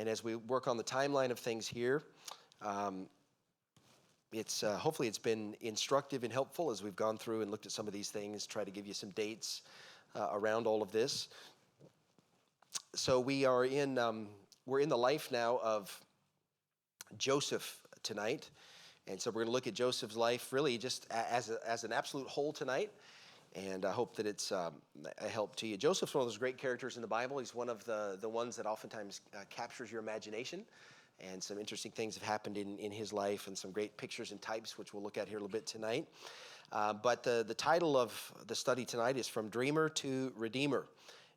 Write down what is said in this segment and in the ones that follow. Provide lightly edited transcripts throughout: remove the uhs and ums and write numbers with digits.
And as we work on the timeline of things here, hopefully it's been instructive and helpful as we've gone through and looked at some of these things, try to give you some dates around all of this. So we're in the life now of Joseph tonight. And so we're going to look at Joseph's life really just as an absolute whole tonight. And I hope that it's a help to you. Joseph's one of those great characters in the Bible. He's one of the ones that oftentimes captures your imagination. And some interesting things have happened in his life, and some great pictures and types, which we'll look at here a little bit tonight. But the title of the study tonight is From Dreamer to Redeemer.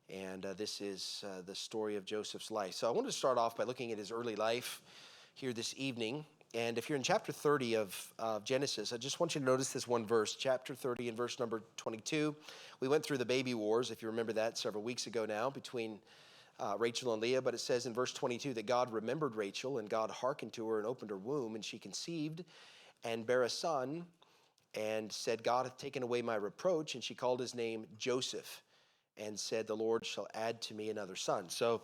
And this is the story of Joseph's life. So I wanted to start off by looking at his early life here this evening. And if you're in chapter 30 of Genesis, I just want you to notice this one verse, chapter 30 and verse number 22. We went through the baby wars, if you remember that, several weeks ago now, between Rachel and Leah. But it says in verse 22 that God remembered Rachel, and God hearkened to her and opened her womb, and she conceived and bare a son, and said, God hath taken away my reproach. And she called his name Joseph, and said, the Lord shall add to me another son. So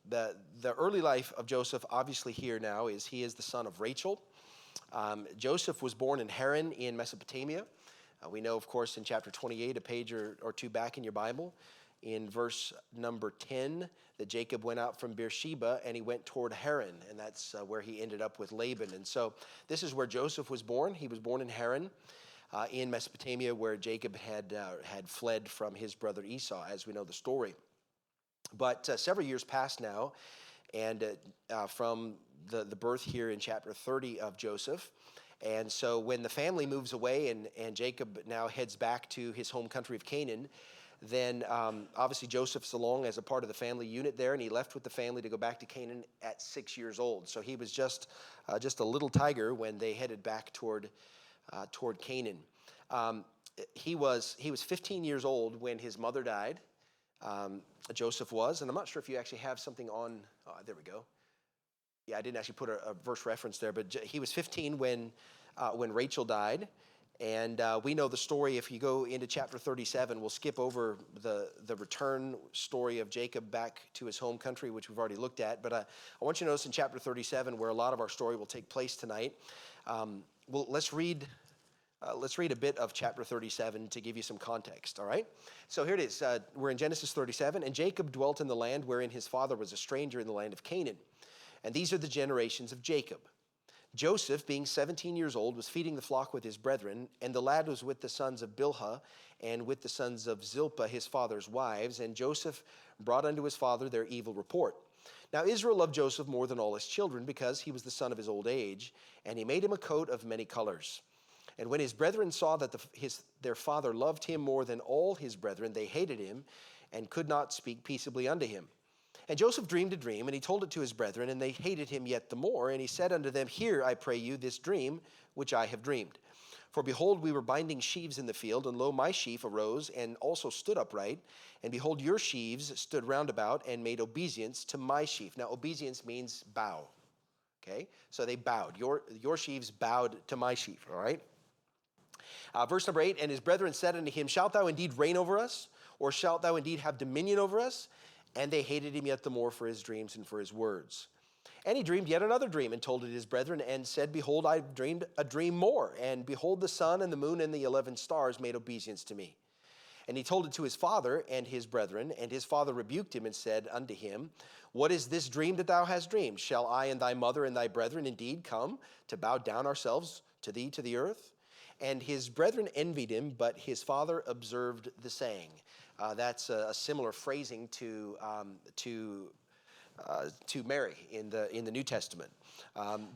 the early life of Joseph, obviously here now, is he is the son of Rachel. Joseph was born in Haran in Mesopotamia. We know, of course, in chapter 28, a page or two back in your Bible, in verse number 10, that Jacob went out from Beersheba and he went toward Haran, and that's where he ended up with Laban. And so this is where Joseph was born. He was born in Haran in Mesopotamia, where Jacob had fled from his brother Esau, as we know the story. But several years passed now, and from the birth here in chapter 30 of Joseph. And so when the family moves away and Jacob now heads back to his home country of Canaan, then obviously Joseph's along as a part of the family unit there, and he left with the family to go back to Canaan at 6 years old. So he was just a little tiger when they headed back toward Canaan. He was 15 years old when his mother died. Joseph was, and I'm not sure if you actually have something on, there we go. Yeah, I didn't actually put a verse reference there, but he was 15 when Rachel died, and we know the story. If you go into chapter 37, we'll skip over the return story of Jacob back to his home country, which we've already looked at, but I want you to notice in chapter 37, where a lot of our story will take place tonight. Let's read a bit of chapter 37 to give you some context, all right? So here it is. We're in Genesis 37. And Jacob dwelt in the land wherein his father was a stranger in the land of Canaan. And these are the generations of Jacob. Joseph, being 17 years old, was feeding the flock with his brethren, and the lad was with the sons of Bilhah and with the sons of Zilpah, his father's wives. And Joseph brought unto his father their evil report. Now Israel loved Joseph more than all his children, because he was the son of his old age, and he made him a coat of many colors. And when his brethren saw that their father loved him more than all his brethren, they hated him and could not speak peaceably unto him. And Joseph dreamed a dream, and he told it to his brethren, and they hated him yet the more. And he said unto them, Hear, I pray you, this dream which I have dreamed. For behold, we were binding sheaves in the field, and lo, my sheaf arose and also stood upright. And behold, your sheaves stood round about and made obeisance to my sheaf. Now, obeisance means bow. Okay? So they bowed. Your sheaves bowed to my sheaf, all right? Verse number 8, and his brethren said unto him, Shalt thou indeed reign over us? Or shalt thou indeed have dominion over us? And they hated him yet the more for his dreams and for his words. And he dreamed yet another dream, and told it his brethren, and said, Behold, I dreamed a dream more. And behold, the sun and the moon and the 11 stars made obeisance to me. And he told it to his father and his brethren, and his father rebuked him and said unto him, What is this dream that thou hast dreamed? Shall I and thy mother and thy brethren indeed come to bow down ourselves to thee to the earth? And his brethren envied him, but his father observed the saying. That's a similar phrasing to Mary in the New Testament.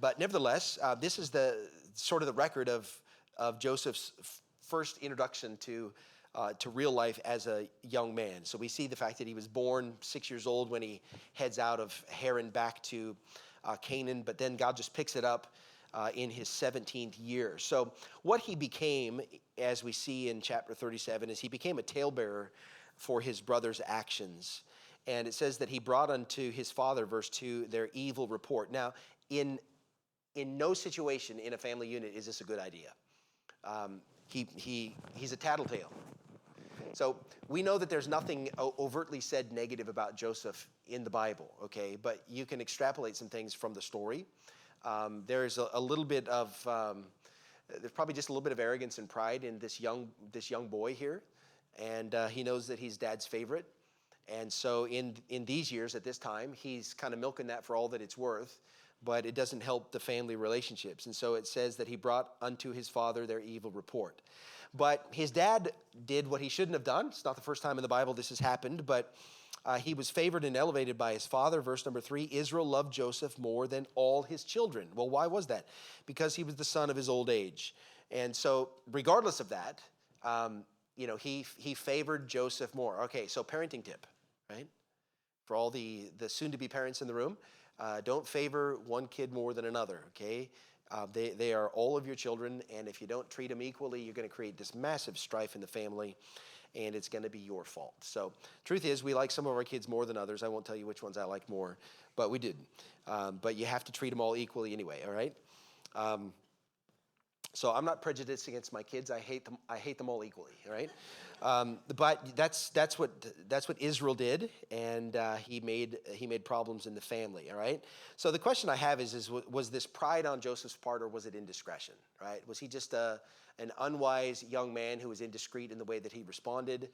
But nevertheless, this is the sort of the record of Joseph's first introduction to real life as a young man. So we see the fact that he was born 6 years old when he heads out of Haran back to Canaan, but then God just picks it up in his 17th year. So what he became, as we see in chapter 37, is he became a talebearer for his brother's actions. And it says that he brought unto his father, verse 2, their evil report. Now, in no situation in a family unit is this a good idea. He's a tattletale. So we know that there's nothing overtly said negative about Joseph in the Bible, okay? But you can extrapolate some things from the story. There's a little bit of, there's probably just a little bit of arrogance and pride in this young boy here. And he knows that he's dad's favorite. And so in these years, at this time, he's kind of milking that for all that it's worth, but it doesn't help the family relationships. And so it says that he brought unto his father their evil report. But his dad did what he shouldn't have done. It's not the first time in the Bible this has happened, but he was favored and elevated by his father. Verse number 3, Israel loved Joseph more than all his children. Well, why was that? Because he was the son of his old age. And so regardless of that, he favored Joseph more. Okay, so parenting tip, right? For all the soon-to-be parents in the room, don't favor one kid more than another, okay? They are all of your children, and if you don't treat them equally, you're going to create this massive strife in the family, and it's going to be your fault. So truth is, we like some of our kids more than others. I won't tell you which ones I like more, but we did. But you have to treat them all equally anyway, all right? So I'm not prejudiced against my kids. I hate them all equally, all right? But that's what Israel did, and he made problems in the family, all right? So the question I have is was this pride on Joseph's part, or was it indiscretion, right? Was he just an unwise young man who was indiscreet in the way that he responded,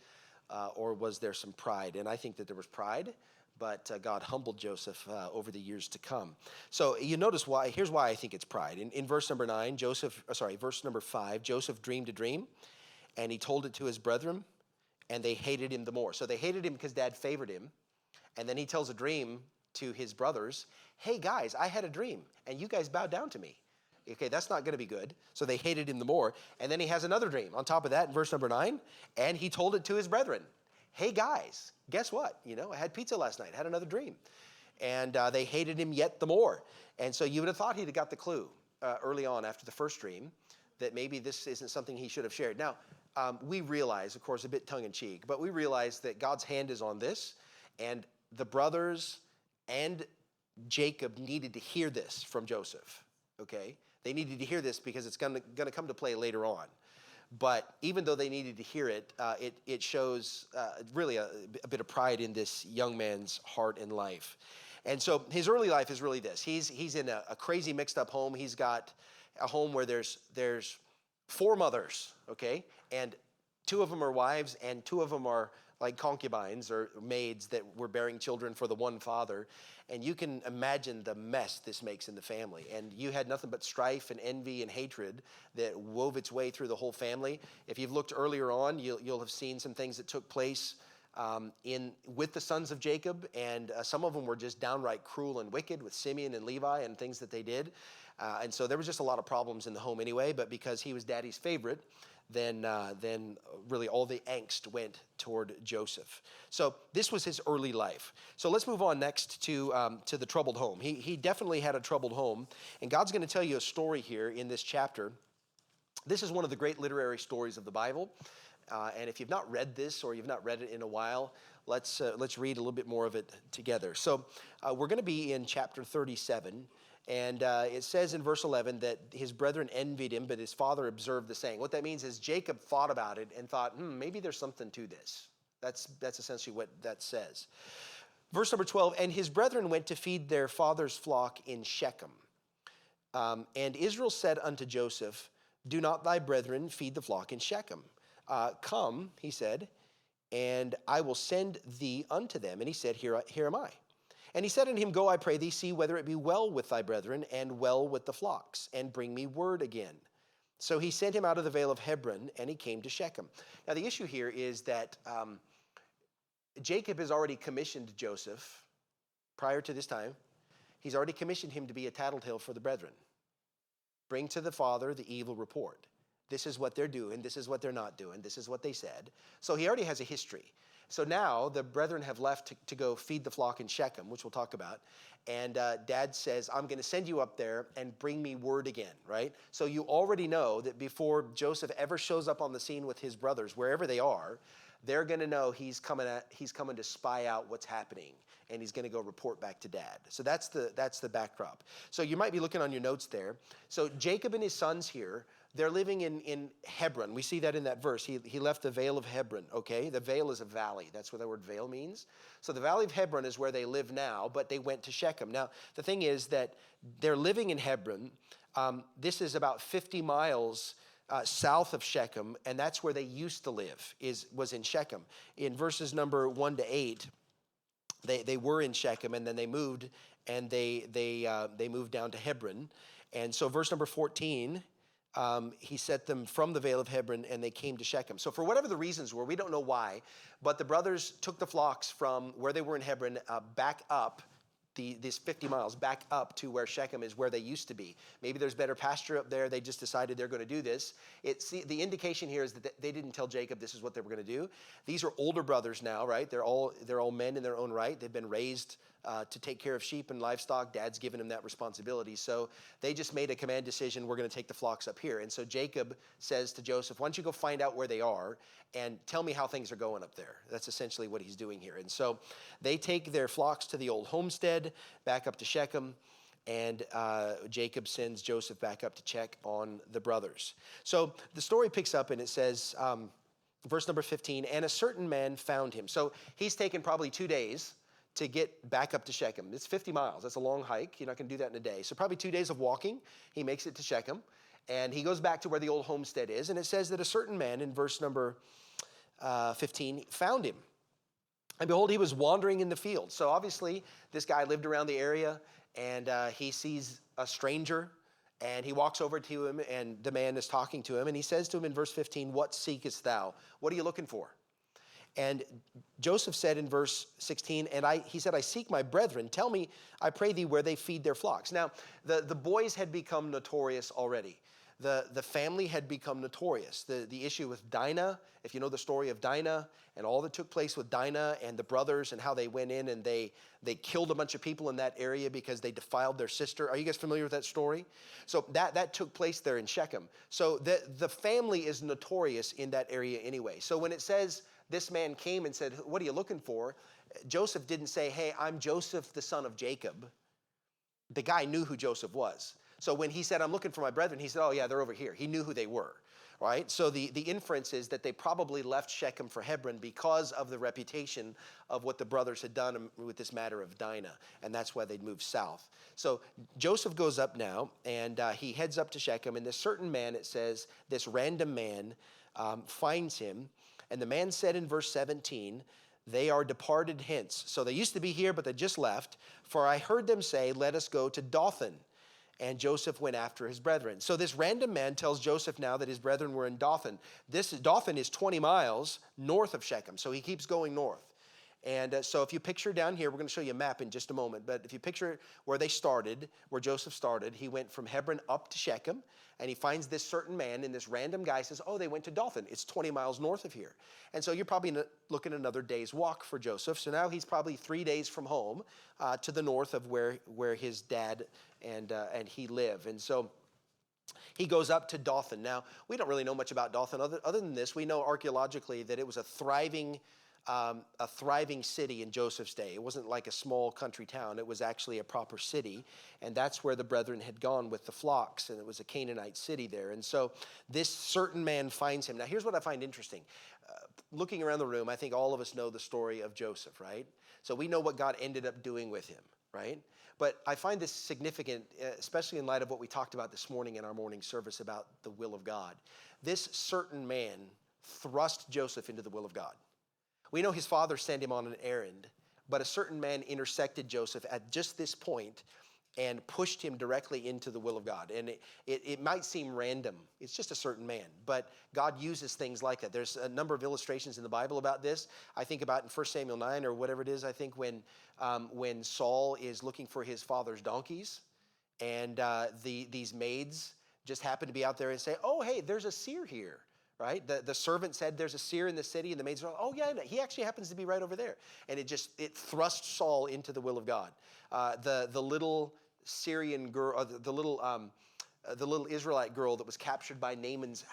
or was there some pride? And I think that there was pride, but God humbled Joseph over the years to come. So you notice why. Here's why I think it's pride. In verse number 5, Joseph dreamed a dream, and he told it to his brethren, and they hated him the more. So they hated him because dad favored him, and then he tells a dream to his brothers. Hey guys, I had a dream, and you guys bowed down to me. Okay, that's not going to be good. So they hated him the more. And then he has another dream on top of that in verse number 9, and he told it to his brethren. Hey guys, guess what? I had pizza last night. I had another dream. And they hated him yet the more. And so you would have thought he'd have got the clue early on after the first dream that maybe this isn't something he should have shared. Now, we realize, of course, a bit tongue-in-cheek, but we realize that God's hand is on this, and the brothers and Jacob needed to hear this from Joseph, okay? They needed to hear this because it's going to come to play later on. But even though they needed to hear it, it shows really a bit of pride in this young man's heart and life. And so his early life is really this. He's in a crazy mixed up home. He's got a home where there's 4 mothers, okay? And 2 of them are wives, and 2 of them are like concubines or maids that were bearing children for the one father. And you can imagine the mess this makes in the family. And you had nothing but strife and envy and hatred that wove its way through the whole family. If you've looked earlier on, you'll have seen some things that took place with the sons of Jacob, and some of them were just downright cruel and wicked with Simeon and Levi and things that they did. And so there was just a lot of problems in the home anyway, but because he was daddy's favorite, then really all the angst went toward Joseph. So this was his early life. So let's move on next to the troubled home. He definitely had a troubled home, and God's going to tell you a story here in this chapter. This is one of the great literary stories of the Bible, and if you've not read this or you've not read it in a while, let's read a little bit more of it together. So we're going to be in chapter 37. And it says in verse 11 that his brethren envied him, but his father observed the saying. What that means is Jacob thought about it and thought, maybe there's something to this. That's essentially what that says. Verse number 12, and his brethren went to feed their father's flock in Shechem. And Israel said unto Joseph, do not thy brethren feed the flock in Shechem? Come, he said, and I will send thee unto them. And he said, here am I. And he said unto him, go, I pray thee, see whether it be well with thy brethren and well with the flocks, and bring me word again. So he sent him out of the vale of Hebron, and he came to Shechem. Now the issue here is that Jacob has already commissioned Joseph prior to this time. He's already commissioned him to be a tattletale for the brethren. Bring to the father the evil report. This is what they're doing. This is what they're not doing. This is what they said. So he already has a history. So now the brethren have left to go feed the flock in Shechem, which we'll talk about. And dad says, I'm going to send you up there and bring me word again, right? So you already know that before Joseph ever shows up on the scene with his brothers, wherever they are, they're going to know he's coming to spy out what's happening, and he's going to go report back to dad. So that's the backdrop. So you might be looking on your notes there. So Jacob and his sons here, they're living in Hebron. We see that in that verse. He left the Vale of Hebron, okay? The Vale is a valley. That's what the word Vale means. So the Valley of Hebron is where they live now, but they went to Shechem. Now, the thing is that they're living in Hebron. This is about 50 miles south of Shechem, and that's where they used to live, was in Shechem. In verses number 1 to 8, they were in Shechem, and then they moved, and they moved down to Hebron. And so verse number 14, he sent them from the Vale of Hebron, and they came to Shechem. So for whatever the reasons were, we don't know why, but the brothers took the flocks from where they were in Hebron back up, these 50 miles back up to where Shechem is, where they used to be. Maybe there's better pasture up there. They just decided they're going to do this. The indication here is that they didn't tell Jacob this is what they were going to do. These are older brothers now, right? They're all men in their own right. They've been raised to take care of sheep and livestock. Dad's given them that responsibility. So they just made a command decision, we're going to take the flocks up here. And so Jacob says to Joseph, why don't you go find out where they are and tell me how things are going up there. That's essentially what he's doing here. And so they take their flocks to the old homestead, back up to Shechem, and Jacob sends Joseph back up to check on the brothers. So the story picks up and it says, verse number 15, and a certain man found him. So he's taken probably 2 days to get back up to Shechem. It's 50 miles. That's a long hike. You're not going to do that in a day. So probably 2 days of walking, he makes it to Shechem. And he goes back to where the old homestead is. And it says that a certain man, in verse number 15, found him. And behold, he was wandering in the field. So obviously, this guy lived around the area, and he sees a stranger, and he walks over to him, and the man is talking to him. And he says to him in verse 15, what seekest thou? What are you looking for? And Joseph said in verse 16, he said, I seek my brethren. Tell me, I pray thee, where they feed their flocks. Now, the boys had become notorious already. The family had become notorious. The issue with Dinah, if you know the story of Dinah and all that took place with Dinah and the brothers and how they went in and they killed a bunch of people in that area because they defiled their sister. Are you guys familiar with that story? So that took place there in Shechem. So the family is notorious in that area anyway. So when it says this man came and said, what are you looking for? Joseph didn't say, hey, I'm Joseph, the son of Jacob. The guy knew who Joseph was. So when he said, I'm looking for my brethren, he said, oh yeah, they're over here. He knew who they were, right? So the inference is that they probably left Shechem for Hebron because of the reputation of what the brothers had done with this matter of Dinah, and that's why they'd moved south. So Joseph goes up now, and he heads up to Shechem, and this certain man, it says, this random man finds him, and the man said in verse 17, they are departed hence. So they used to be here, but they just left. For I heard them say, let us go to Dothan. And Joseph went after his brethren. So this random man tells Joseph now that his brethren were in Dothan. Dothan is 20 miles north of Shechem. So he keeps going north. And so if you picture down here, we're going to show you a map in just a moment, but if you picture where they started, where Joseph started, he went from Hebron up to Shechem, and he finds this certain man, and this random guy says, oh, they went to Dothan. It's 20 miles north of here. And so you're probably looking at another day's walk for Joseph. So now he's probably 3 days from home to the north of where his dad and he live. And so he goes up to Dothan. Now, we don't really know much about Dothan. Other than this, we know archaeologically that it was a thriving city in Joseph's day. It wasn't like a small country town. It was actually a proper city, and that's where the brethren had gone with the flocks, and it was a Canaanite city there. And so this certain man finds him. Now, here's what I find interesting. Looking around the room, I think all of us know the story of Joseph, right? So we know what God ended up doing with him, right? But I find this significant, especially in light of what we talked about this morning in our morning service about the will of God. This certain man thrust Joseph into the will of God. We know his father sent him on an errand, but a certain man intersected Joseph at just this point and pushed him directly into the will of God. And it might seem random. It's just a certain man, but God uses things like that. There's a number of illustrations in the Bible about this. I think about in 1 Samuel 9 or whatever it is, I think when Saul is looking for his father's donkeys, and these maids just happen to be out there and say, oh, hey, there's a seer here. Right? The servant said there's a seer in the city, and the maids are like, oh yeah, he actually happens to be right over there. And it thrust Saul into the will of God. The little Syrian girl, the little Israelite girl that was captured by Naaman's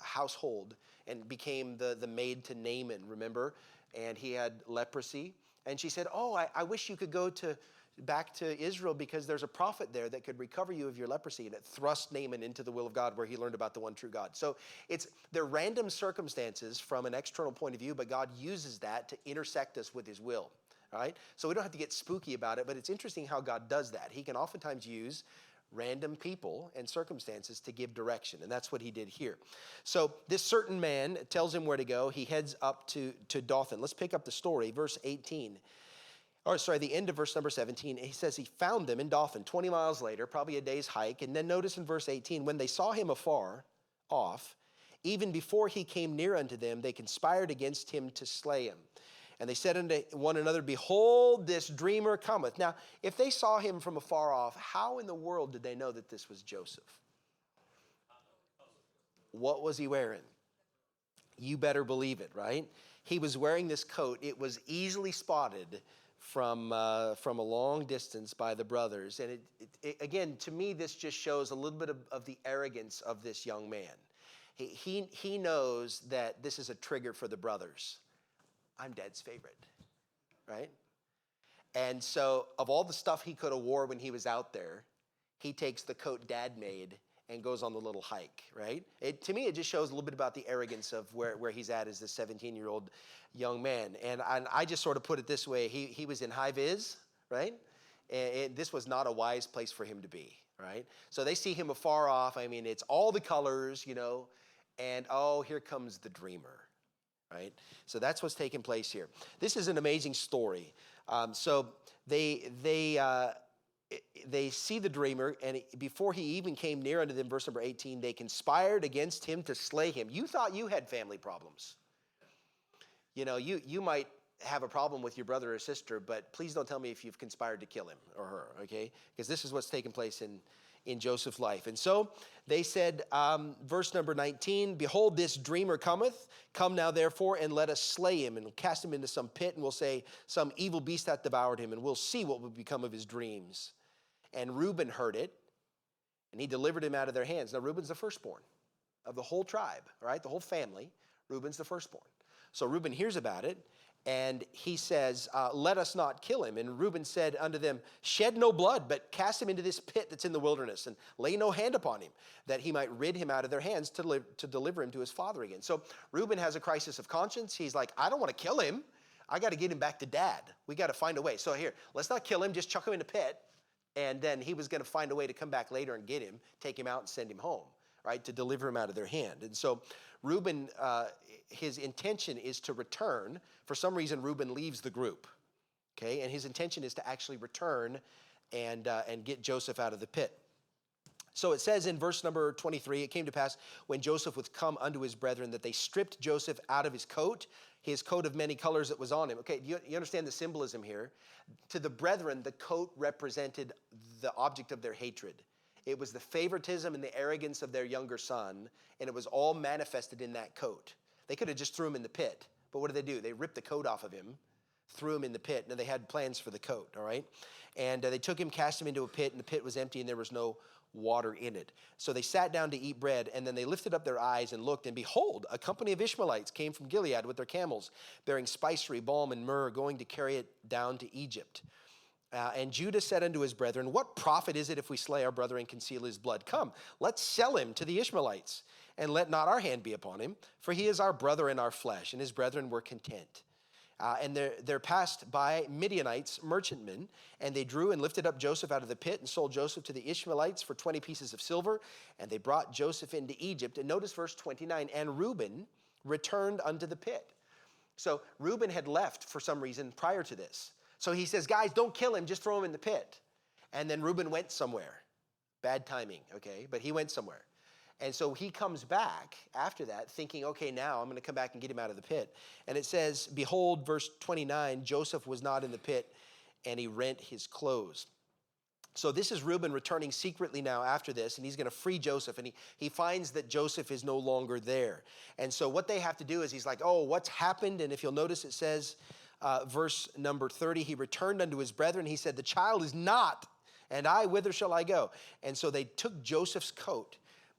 household and became the maid to Naaman, remember? And he had leprosy. And she said, oh, I wish you could go to back to Israel because there's a prophet there that could recover you of your leprosy. And it thrust Naaman into the will of God where he learned about the one true God. So they're random circumstances from an external point of view, but God uses that to intersect us with his will. All right? So we don't have to get spooky about it, but it's interesting how God does that. He can oftentimes use random people and circumstances to give direction, and that's what he did here. So this certain man tells him where to go. He heads up to Dothan. Let's pick up the story, verse 18. The end of verse number 17. He says he found them in Dothan 20 miles later, probably a day's hike. And then notice in verse 18, when they saw him afar off, even before he came near unto them, they conspired against him to slay him. And they said unto one another, behold, this dreamer cometh. Now, if they saw him from afar off, how in the world did they know that this was Joseph? What was he wearing? You better believe it, right? He was wearing this coat. It was easily spotted from a long distance by the brothers. And again, to me, this just shows a little bit of the arrogance of this young man. He knows that this is a trigger for the brothers. I'm Dad's favorite, right? And so of all the stuff he could have wore when he was out there, he takes the coat Dad made and goes on the little hike, right? To me, it just shows a little bit about the arrogance of where he's at as this 17-year-old young man. And I just sort of put it this way. He was in high vis, right? And this was not a wise place for him to be, right? So they see him afar off. I mean, it's all the colors, and here comes the dreamer. Right? So that's what's taking place here. This is an amazing story. So they see the dreamer, and before he even came near unto them, verse number 18, they conspired against him to slay him. You thought you had family problems. You might have a problem with your brother or sister, but please don't tell me if you've conspired to kill him or her, okay? Because this is what's taking place in Joseph's life. And so they said, verse number 19, behold, this dreamer cometh. Come now, therefore, and let us slay him and cast him into some pit, and we'll say, some evil beast hath devoured him, and we'll see what will become of his dreams. And Reuben heard it, and he delivered him out of their hands. Now, Reuben's the firstborn of the whole tribe, all right, the whole family. Reuben's the firstborn. So Reuben hears about it, and he says, let us not kill him. And Reuben said unto them, shed no blood, but cast him into this pit that's in the wilderness, and lay no hand upon him, that he might rid him out of their hands to deliver him to his father again. So Reuben has a crisis of conscience. He's like, I don't want to kill him. I got to get him back to Dad. We got to find a way. So here, let's not kill him, just chuck him in a pit. And then he was going to find a way to come back later and get him, take him out and send him home, right, to deliver him out of their hand. And so Reuben, his intention is to return. For some reason, Reuben leaves the group, okay? And his intention is to actually return and get Joseph out of the pit. So it says in verse number 23, it came to pass when Joseph was come unto his brethren that they stripped Joseph out of his coat of many colors that was on him. Okay, you understand the symbolism here? To the brethren, the coat represented the object of their hatred. It was the favoritism and the arrogance of their younger son, and it was all manifested in that coat. They could have just threw him in the pit, but what did they do? They ripped the coat off of him, threw him in the pit. Now, they had plans for the coat, all right? And they took him, cast him into a pit, and the pit was empty, and there was no water in it. So they sat down to eat bread, and then they lifted up their eyes and looked, and behold, a company of Ishmaelites came from Gilead with their camels, bearing spicery, balm, and myrrh, going to carry it down to Egypt. And Judah said unto his brethren, what profit is it if we slay our brother and conceal his blood? Come, let's sell him to the Ishmaelites, and let not our hand be upon him, for he is our brother and our flesh. And his brethren were content. And there passed by Midianites, merchantmen, and they drew and lifted up Joseph out of the pit and sold Joseph to the Ishmaelites for 20 pieces of silver. And they brought Joseph into Egypt. And notice verse 29, and Reuben returned unto the pit. So Reuben had left for some reason prior to this. So he says, guys, don't kill him, just throw him in the pit. And then Reuben went somewhere. Bad timing, okay? But he went somewhere. And so he comes back after that thinking, okay, now I'm going to come back and get him out of the pit. And it says, behold, verse 29, Joseph was not in the pit, and he rent his clothes. So this is Reuben returning secretly now after this, and he's going to free Joseph. And he finds that Joseph is no longer there. And so what they have to do is he's like, oh, what's happened? And if you'll notice, it says, verse number 30, he returned unto his brethren. He said, the child is not, and I, whither shall I go? And so they took Joseph's coat,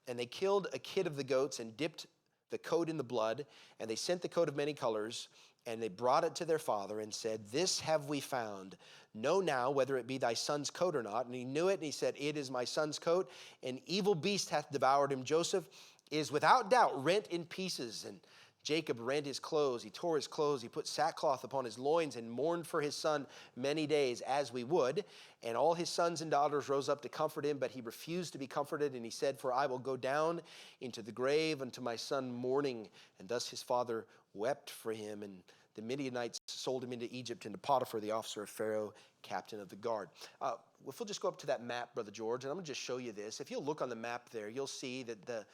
and they killed a kid of the goats and dipped the coat in the blood, and they sent the coat of many colors And they brought it to their father and said, "This have we found. Know now whether it be thy son's coat or not." And he knew it, and he said, "It is my son's coat. An evil beast hath devoured him. Joseph is without doubt rent in pieces." And Jacob rent his clothes. He tore his clothes. He put sackcloth upon his loins and mourned for his son many days, as we would. And all his sons and daughters rose up to comfort him, but he refused to be comforted. And he said, "For I will go down into the grave unto my son mourning." And thus his father wept for him. And the Midianites sold him into Egypt, into Potiphar, the officer of Pharaoh, captain of the guard. If we'll just go up to that map, Brother George, and I'm going to just show you this. If you'll look on the map there, you'll see that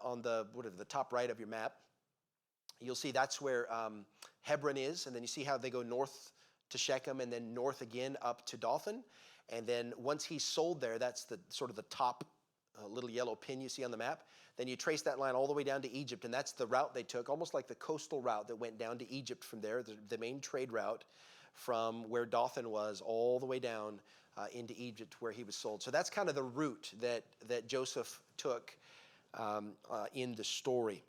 on the top right of your map, you'll see that's where Hebron is, and then you see how they go north to Shechem, and then north again up to Dothan. And then once he's sold there, that's the sort of the top little yellow pin you see on the map. Then you trace that line all the way down to Egypt, and that's the route they took, almost like the coastal route that went down to Egypt from there, the main trade route from where Dothan was all the way down into Egypt where he was sold. So that's kind of the route that Joseph took in the story.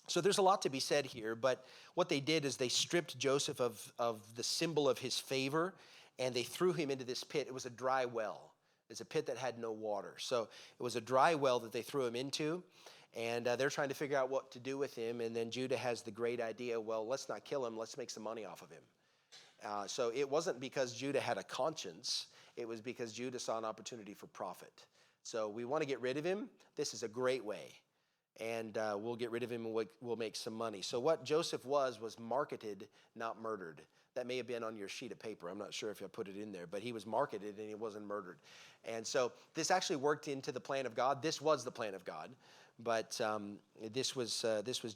So there's a lot to be said here, but what they did is they stripped Joseph of the symbol of his favor, and they threw him into this pit. It was a dry well. It's a pit that had no water. So it was a dry well that they threw him into, and they're trying to figure out what to do with him. And then Judah has the great idea, well, let's not kill him. Let's make some money off of him. So it wasn't because Judah had a conscience. It was because Judah saw an opportunity for profit. So we want to get rid of him. This is a great way. And we'll get rid of him and we'll make some money. So what Joseph was marketed, not murdered. That may have been on your sheet of paper. I'm not sure if I put it in there, but he was marketed and he wasn't murdered. And so this actually worked into the plan of God. This was the plan of God, but this was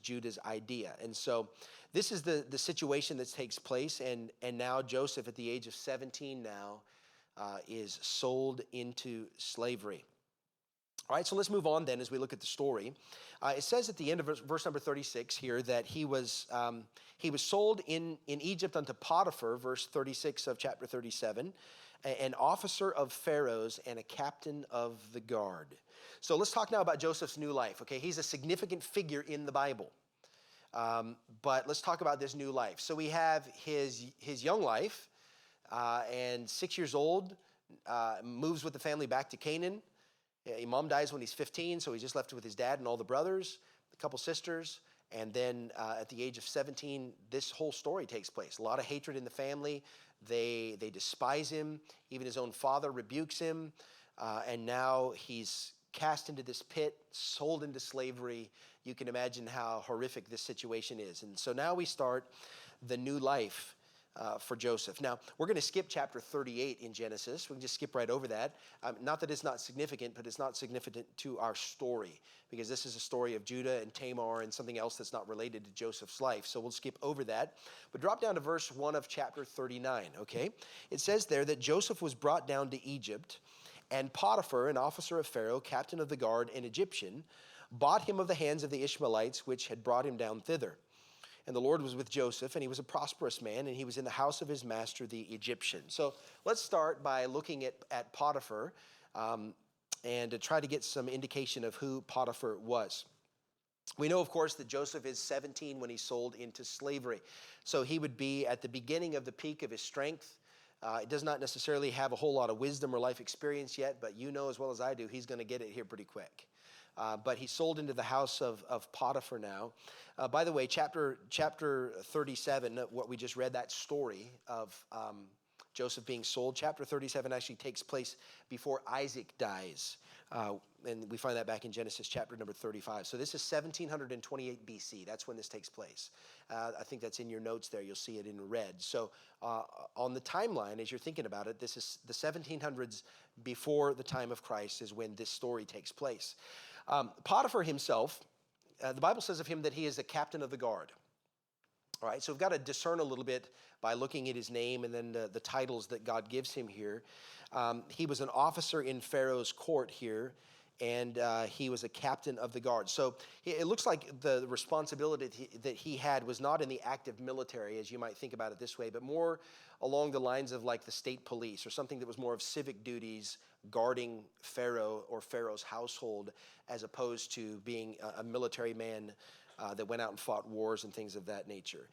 Judah's idea. And so this is the situation that takes place. And now Joseph, at the age of 17 now, is sold into slavery. All right, so let's move on then as we look at the story. It says at the end of verse number 36 here that he was sold in Egypt unto Potiphar, verse 36 of chapter 37, an officer of Pharaoh's and a captain of the guard. So let's talk now about Joseph's new life. Okay, he's a significant figure in the Bible, but let's talk about this new life. So we have his young life, and 6 years old, moves with the family back to Canaan. His mom dies when he's 15, so he's just left with his dad and all the brothers, a couple sisters, and then at the age of 17, this whole story takes place. A lot of hatred in the family. They despise him. Even his own father rebukes him, and now he's cast into this pit, sold into slavery. You can imagine how horrific this situation is. And so now we start the new life for Joseph. Now, we're going to skip chapter 38 in Genesis. We can just skip right over that. Not that it's not significant, but it's not significant to our story, because this is a story of Judah and Tamar and something else that's not related to Joseph's life. So we'll skip over that. But drop down to verse 1 of chapter 39, okay? It says there that Joseph was brought down to Egypt, and Potiphar, an officer of Pharaoh, captain of the guard, an Egyptian, bought him of the hands of the Ishmaelites, which had brought him down thither. And the Lord was with Joseph, and he was a prosperous man, and he was in the house of his master, the Egyptian. So let's start by looking at Potiphar and to try to get some indication of who Potiphar was. We know, of course, that Joseph is 17 when he's sold into slavery. So he would be at the beginning of the peak of his strength. He does not necessarily have a whole lot of wisdom or life experience yet, but you know as well as I do, he's going to get it here pretty quick. But he's sold into the house of Potiphar now. By the way, chapter 37, what we just read, that story of Joseph being sold, chapter 37 actually takes place before Isaac dies. And we find that back in Genesis chapter number 35. So this is 1728 BC. That's when this takes place. I think that's in your notes there. You'll see it in red. So on the timeline, as you're thinking about it, this is the 1700s before the time of Christ is when this story takes place. Potiphar himself, the Bible says of him that he is the captain of the guard. All right, so we've got to discern a little bit by looking at his name and then the titles that God gives him here. He was an officer in Pharaoh's court here, and he was a captain of the guard. So it looks like the responsibility that he had was not in the active military, as you might think about it this way, but more along the lines of like the state police or something that was more of civic duties, guarding Pharaoh or Pharaoh's household, as opposed to being a military man that went out and fought wars and things of that nature.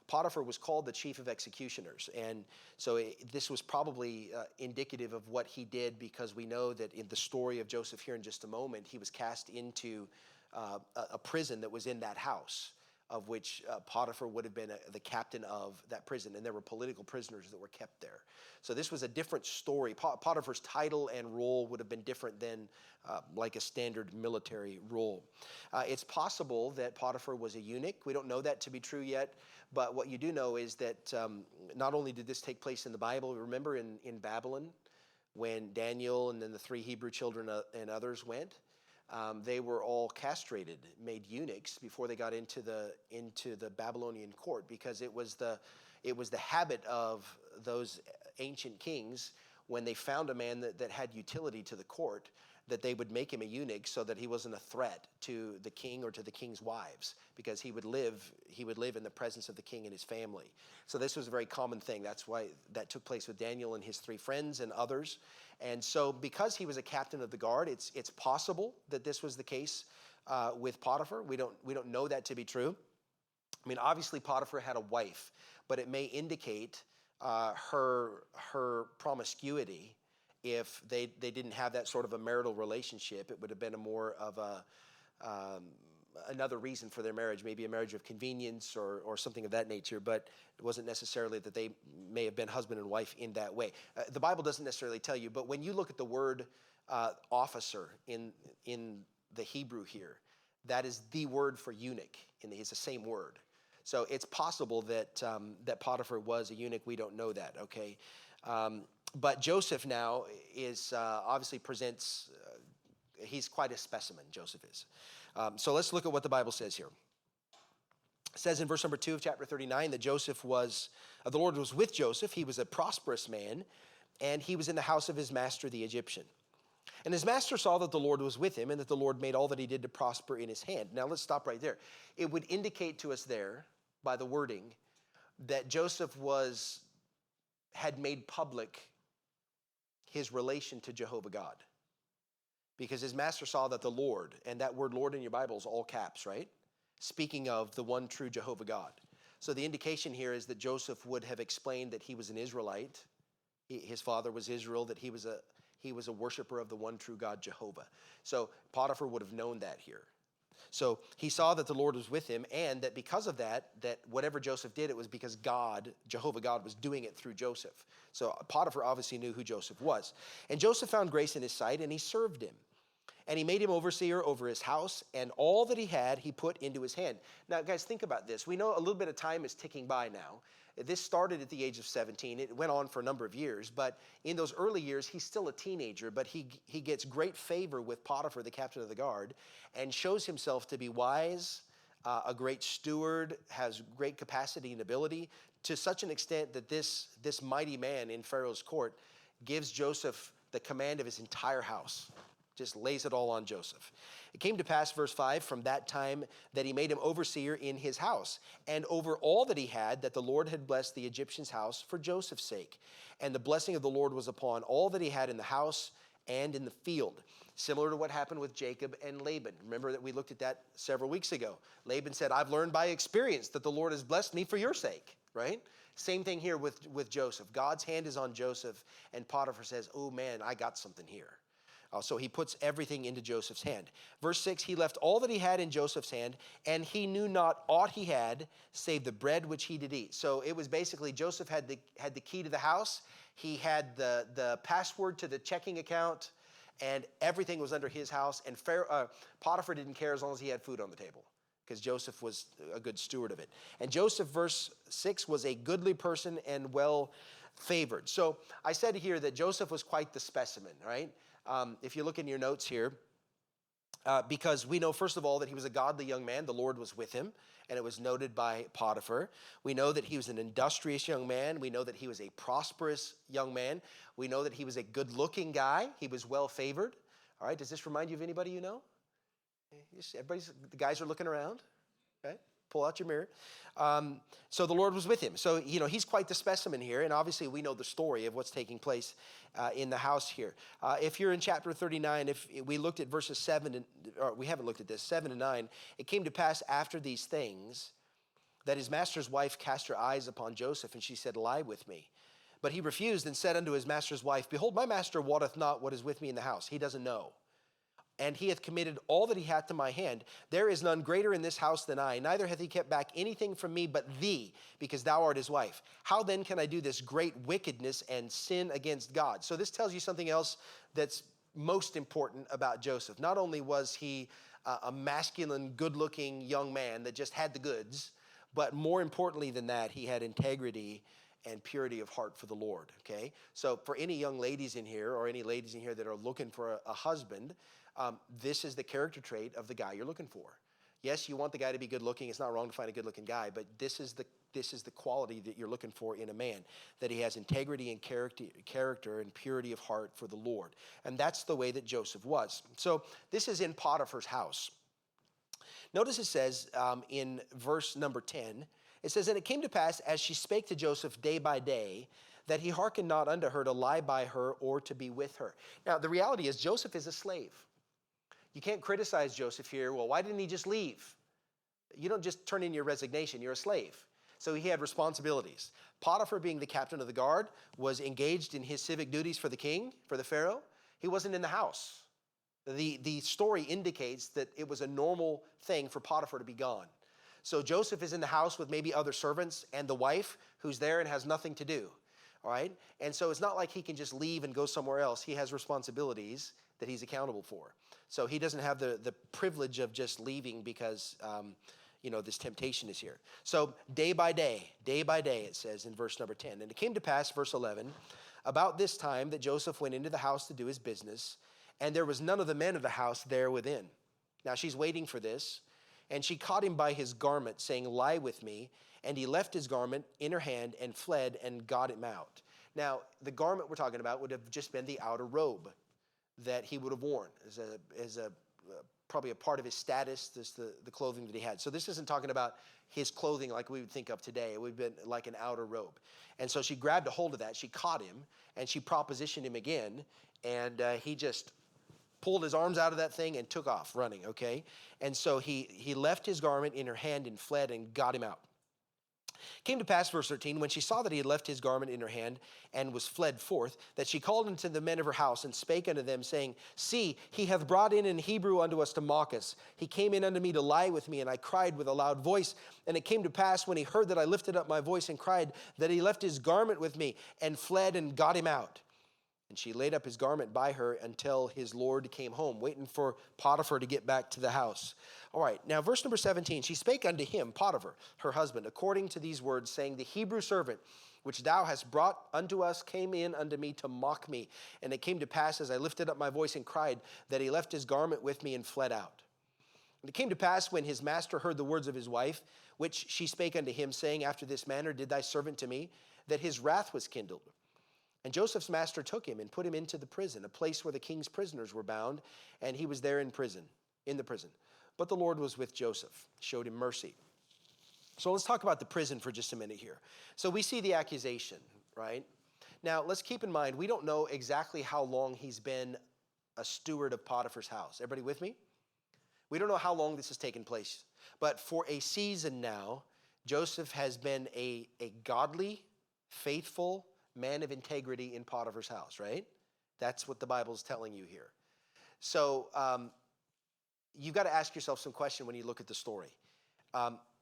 Potiphar was called the chief of executioners, and so this was probably indicative of what he did, because we know that in the story of Joseph here in just a moment, he was cast into a prison that was in that house, of which Potiphar would have been the captain of that prison, and there were political prisoners that were kept there. So this was a different story. Potiphar's title and role would have been different than like a standard military role. It's possible that Potiphar was a eunuch. We don't know that to be true yet, but what you do know is that not only did this take place in the Bible, remember in Babylon, when Daniel and then the 3 Hebrew children and others went, they were all castrated, made eunuchs before they got into the Babylonian court, because it was the habit of those ancient kings, when they found a man that had utility to the court, that they would make him a eunuch so that he wasn't a threat to the king or to the king's wives, because he would live in the presence of the king and his family. So this was a very common thing. That's why that took place with Daniel and his 3 friends and others. And so because he was a captain of the guard, it's possible that this was the case with Potiphar. We don't know that to be true. I mean, obviously Potiphar had a wife, but it may indicate her promiscuity. If they didn't have that sort of a marital relationship, it would have been more of another reason for their marriage, maybe a marriage of convenience or something of that nature, but it wasn't necessarily that they may have been husband and wife in that way. The Bible doesn't necessarily tell you, but when you look at the word officer in the Hebrew here, that is the word for eunuch. It's the same word. So it's possible that Potiphar was a eunuch. We don't know that, okay? But Joseph now is obviously presents, he's quite a specimen, Joseph is. So let's look at what the Bible says here. It says in verse number 2 of chapter 39 that the Lord was with Joseph. He was a prosperous man, and he was in the house of his master, the Egyptian. And his master saw that the Lord was with him, and that the Lord made all that he did to prosper in his hand. Now let's stop right there. It would indicate to us there, by the wording, that Joseph had made public his relation to Jehovah God, because his master saw that the Lord, and that word Lord in your Bible is all caps, right? Speaking of the one true Jehovah God. So the indication here is that Joseph would have explained that he was an Israelite. His father was Israel, that he was a worshiper of the one true God, Jehovah. So Potiphar would have known that here. So he saw that the Lord was with him, and that because of that whatever Joseph did, it was because Jehovah God, was doing it through Joseph. So Potiphar obviously knew who Joseph was. And Joseph found grace in his sight, and he served him. And he made him overseer over his house, and all that he had he put into his hand. Now, guys, think about this. We know a little bit of time is ticking by now. This started at the age of 17. It went on for a number of years, but in those early years, he's still a teenager, but he gets great favor with Potiphar, the captain of the guard, and shows himself to be wise, a great steward, has great capacity and ability, to such an extent that this mighty man in Pharaoh's court gives Joseph the command of his entire house. Just lays it all on Joseph. It came to pass, verse 5, from that time that he made him overseer in his house, and over all that he had, that the Lord had blessed the Egyptian's house for Joseph's sake. And the blessing of the Lord was upon all that he had in the house and in the field. Similar to what happened with Jacob and Laban. Remember that we looked at that several weeks ago. Laban said, I've learned by experience that the Lord has blessed me for your sake, right? Same thing here with Joseph. God's hand is on Joseph, and Potiphar says, oh man, I got something here. So he puts everything into Joseph's hand. Verse 6, he left all that he had in Joseph's hand, and he knew not aught he had, save the bread which he did eat. So it was basically Joseph had the key to the house. He had the password to the checking account, and everything was under his house. And Potiphar didn't care as long as he had food on the table, because Joseph was a good steward of it. And Joseph, verse 6, was a goodly person and well favored. So I said here that Joseph was quite the specimen, right? If you look in your notes here, because we know, first of all, that he was a godly young man. The Lord was with him, and it was noted by Potiphar. We know that he was an industrious young man. We know that he was a prosperous young man. We know that he was a good-looking guy. He was well-favored. All right, does this remind you of anybody you know? The guys are looking around, right? pull out your mirror. So the Lord was with him. So, he's quite the specimen here. And obviously we know the story of what's taking place in the house here. If you're in chapter 39, if we looked at verses 7, or we haven't looked at this, 7 and 9, it came to pass after these things that his master's wife cast her eyes upon Joseph, and she said, lie with me. But he refused and said unto his master's wife, behold, my master wotteth not what is with me in the house. He doesn't know. And he hath committed all that he hath to my hand. There is none greater in this house than I, neither hath he kept back anything from me but thee, because thou art his wife. How then can I do this great wickedness and sin against God? So this tells you something else that's most important about Joseph. Not only was he a masculine, good-looking young man that just had the goods, but more importantly than that, he had integrity and purity of heart for the Lord, okay? So for any young ladies in here or any ladies in here that are looking for a husband, this is the character trait of the guy you're looking for. Yes, you want the guy to be good looking. It's not wrong to find a good looking guy, but this is the quality that you're looking for in a man, that he has integrity and character and purity of heart for the Lord. And that's the way that Joseph was. So this is in Potiphar's house. Notice it says in verse number 10, it says, and it came to pass as she spake to Joseph day by day, that he hearkened not unto her to lie by her or to be with her. Now, the reality is Joseph is a slave. You can't criticize Joseph here. Well, why didn't he just leave? You don't just turn in your resignation. You're a slave. So he had responsibilities. Potiphar, being the captain of the guard, was engaged in his civic duties for the king, for the Pharaoh. He wasn't in the house. The story indicates that it was a normal thing for Potiphar to be gone. So Joseph is in the house with maybe other servants and the wife who's there and has nothing to do. All right? And so it's not like he can just leave and go somewhere else. He has responsibilities that he's accountable for. So he doesn't have the privilege of just leaving because, this temptation is here. So day by day, it says in verse number 10. And it came to pass, verse 11, about this time that Joseph went into the house to do his business, and there was none of the men of the house there within. Now she's waiting for this, and she caught him by his garment, saying, lie with me. And he left his garment in her hand and fled and got him out. Now, the garment we're talking about would have just been the outer robe that he would have worn as probably a part of his status, the clothing that he had. So this isn't talking about his clothing like we would think of today. It would have been like an outer robe. And so she grabbed a hold of that. She caught him, and she propositioned him again, and he just pulled his arms out of that thing and took off running, okay? And so he left his garment in her hand and fled and got him out. Came to pass, verse 13, when she saw that he had left his garment in her hand and was fled forth, that she called unto the men of her house and spake unto them, saying, see, he hath brought in Hebrew unto us to mock us. He came in unto me to lie with me, and I cried with a loud voice. And it came to pass, when he heard that I lifted up my voice and cried, that he left his garment with me and fled and got him out. And she laid up his garment by her until his Lord came home, waiting for Potiphar to get back to the house. All right, now verse number 17, she spake unto him, Potiphar, her husband, according to these words, saying, the Hebrew servant, which thou hast brought unto us, came in unto me to mock me. And it came to pass, as I lifted up my voice and cried, that he left his garment with me and fled out. And it came to pass, when his master heard the words of his wife, which she spake unto him, saying, after this manner did thy servant to me, that his wrath was kindled. And Joseph's master took him and put him into the prison, a place where the king's prisoners were bound, and he was there in the prison. But the Lord was with Joseph, showed him mercy. So let's talk about the prison for just a minute here. So we see the accusation, right? Now let's keep in mind, we don't know exactly how long he's been a steward of Potiphar's house. Everybody with me? We don't know how long this has taken place. But for a season now, Joseph has been a godly, faithful man of integrity in Potiphar's house, right? That's what the Bible's telling you here. So you've got to ask yourself some question when you look at the story.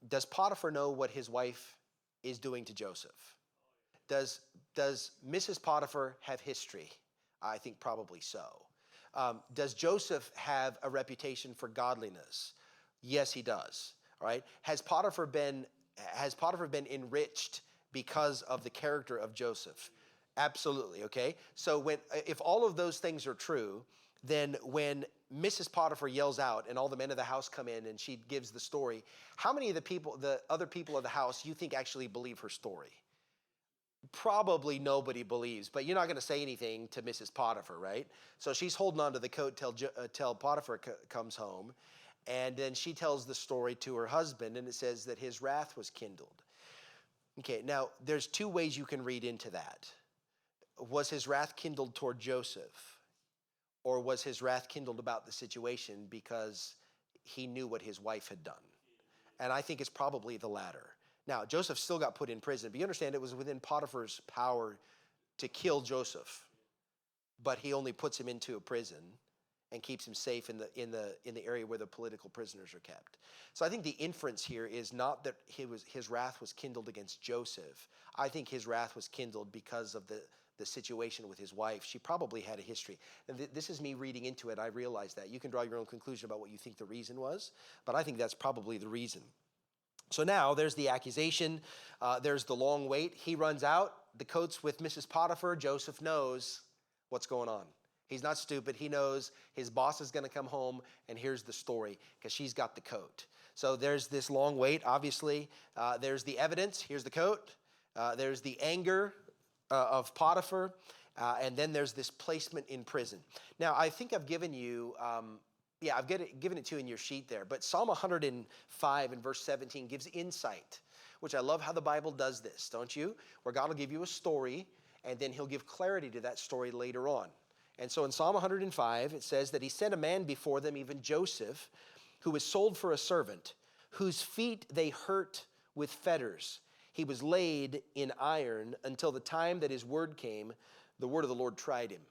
Does Potiphar know what his wife is doing to Joseph? Does Mrs. Potiphar have history? I think probably so. Does Joseph have a reputation for godliness? Yes, he does. All right. Has Potiphar been enriched because of the character of Joseph? Absolutely, okay? So if all of those things are true, then when Mrs. Potiphar yells out and all the men of the house come in and she gives the story, how many of the other people of the house you think actually believe her story? Probably nobody believes, but you're not going to say anything to Mrs. Potiphar, right? So she's holding on to the coat till Potiphar comes home. And then she tells the story to her husband, and it says that his wrath was kindled. Okay, now there's two ways you can read into that. Was his wrath kindled toward Joseph? Or was his wrath kindled about the situation because he knew what his wife had done? And I think it's probably the latter. Now, Joseph still got put in prison, but you understand it was within Potiphar's power to kill Joseph, but he only puts him into a prison and keeps him safe in the area where the political prisoners are kept. So I think the inference here is not that his wrath was kindled against Joseph. I think his wrath was kindled because of the situation with his wife. She probably had a history. And this is me reading into it. I realize that. You can draw your own conclusion about what you think the reason was, but I think that's probably the reason. So now there's the accusation. There's the long wait. He runs out. The coat's with Mrs. Potiphar. Joseph knows what's going on. He's not stupid. He knows his boss is going to come home, and here's the story, because she's got the coat. So there's this long wait, obviously. There's the evidence. Here's the coat. There's the anger of Potiphar, and then there's this placement in prison. Now, I think I've given you, I've given it to you in your sheet there, but Psalm 105 and verse 17 gives insight, which I love how the Bible does this, don't you? Where God will give you a story, and then he'll give clarity to that story later on. And so in Psalm 105, it says that he sent a man before them, even Joseph, who was sold for a servant, whose feet they hurt with fetters. He was laid in iron until the time that his word came. The word of the Lord tried him.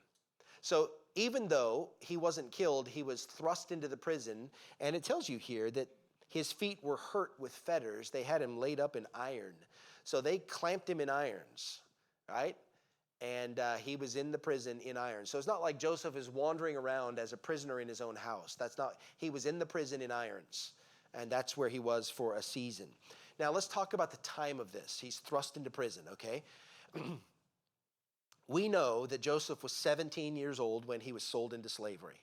So even though he wasn't killed, he was thrust into the prison. And it tells you here that his feet were hurt with fetters. They had him laid up in iron. So they clamped him in irons, right? And he was in the prison in irons. So it's not like Joseph is wandering around as a prisoner in his own house. He was in the prison in irons. And that's where he was for a season. Now let's talk about the time of this. He's thrust into prison, okay? We know that Joseph was 17 years old when he was sold into slavery.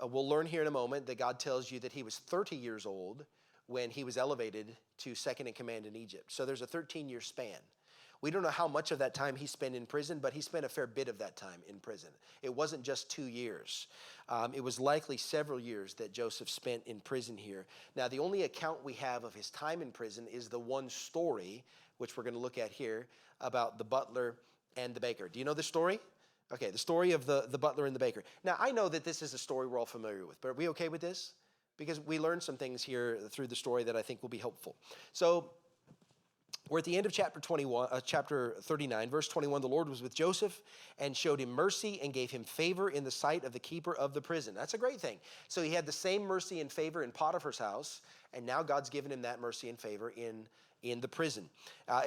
We'll learn here in a moment that God tells you that he was 30 years old when he was elevated to second in command in Egypt. So there's a 13-year span. We don't know how much of that time he spent in prison, but he spent a fair bit of that time in prison. It wasn't just 2 years. It was likely several years that Joseph spent in prison here. Now, the only account we have of his time in prison is the one story, which we're going to look at here, about the butler and the baker. Do you know the story? Okay, the story of the butler and the baker. Now, I know that this is a story we're all familiar with, but are we okay with this? Because we learned some things here through the story that I think will be helpful. So, we're at the end of chapter 39, verse 21. The Lord was with Joseph and showed him mercy and gave him favor in the sight of the keeper of the prison. That's a great thing. So he had the same mercy and favor in Potiphar's house, and now God's given him that mercy and favor in the prison.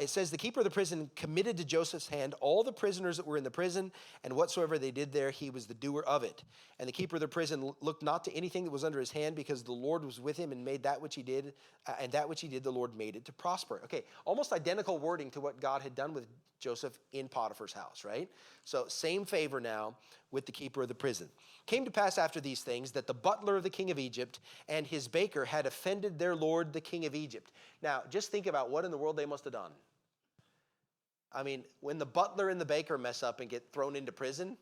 It says the keeper of the prison committed to Joseph's hand all the prisoners that were in the prison, and whatsoever they did there, he was the doer of it. And the keeper of the prison looked not to anything that was under his hand, because the Lord was with him and made that which he did, and that which he did, the Lord made it to prosper. Okay, almost identical wording to what God had done with Joseph in Potiphar's house, right? So same favor now with the keeper of the prison. Came to pass after these things that the butler of the king of Egypt and his baker had offended their lord, the king of Egypt. Now, just think about what in the world they must have done. I mean, when the butler and the baker mess up and get thrown into prison,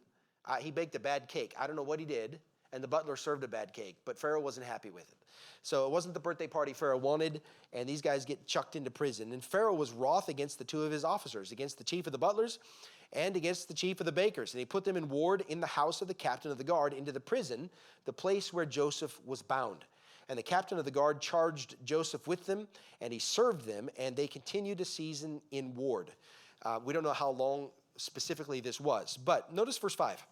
he baked a bad cake. I don't know what he did, and the butler served a bad cake, but Pharaoh wasn't happy with it. So it wasn't the birthday party Pharaoh wanted, and these guys get chucked into prison. And Pharaoh was wroth against the two of his officers, against the chief of the butlers and against the chief of the bakers. And he put them in ward in the house of the captain of the guard into the prison, the place where Joseph was bound. And the captain of the guard charged Joseph with them, and he served them, and they continued a season in ward. We don't know how long specifically this was, but notice verse 5.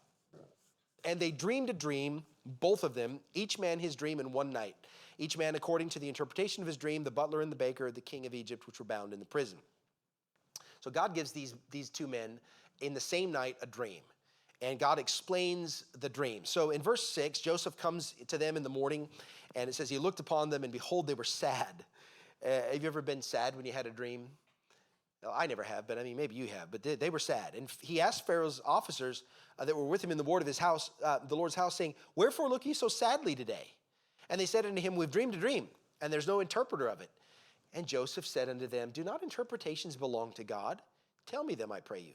And they dreamed a dream, both of them, each man his dream in one night. Each man according to the interpretation of his dream, the butler and the baker, the king of Egypt, which were bound in the prison. So God gives these two men in the same night a dream. And God explains the dream. So in verse 6, Joseph comes to them in the morning, and it says he looked upon them, and behold, they were sad. Have you ever been sad when you had a dream? Well, I never have, but I mean, maybe you have. But they were sad. And he asked Pharaoh's officers that were with him in the ward of his house, the Lord's house, saying, "Wherefore look ye so sadly today?" And they said unto him, "We've dreamed a dream, and there's no interpreter of it." And Joseph said unto them, "Do not interpretations belong to God? Tell me them, I pray you."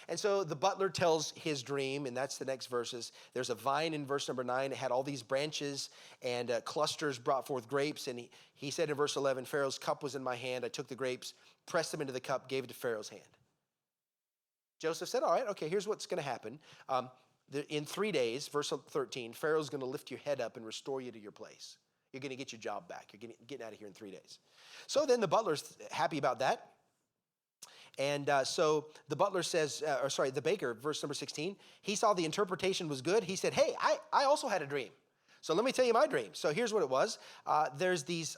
And so the butler tells his dream, and that's the next verses. There's a vine in verse number 9. It had all these branches, and clusters brought forth grapes. And he said in verse 11, Pharaoh's cup was in my hand. I took the grapes, pressed them into the cup, gave it to Pharaoh's hand. Joseph said, all right, okay, here's what's going to happen. In 3 days, verse 13, Pharaoh's going to lift your head up and restore you to your place. You're going to get your job back. You're getting out of here in 3 days. So then the butler's happy about that. And so the butler says, the baker, verse number 16, he saw the interpretation was good. He said, hey, I also had a dream. So let me tell you my dream. So here's what it was. I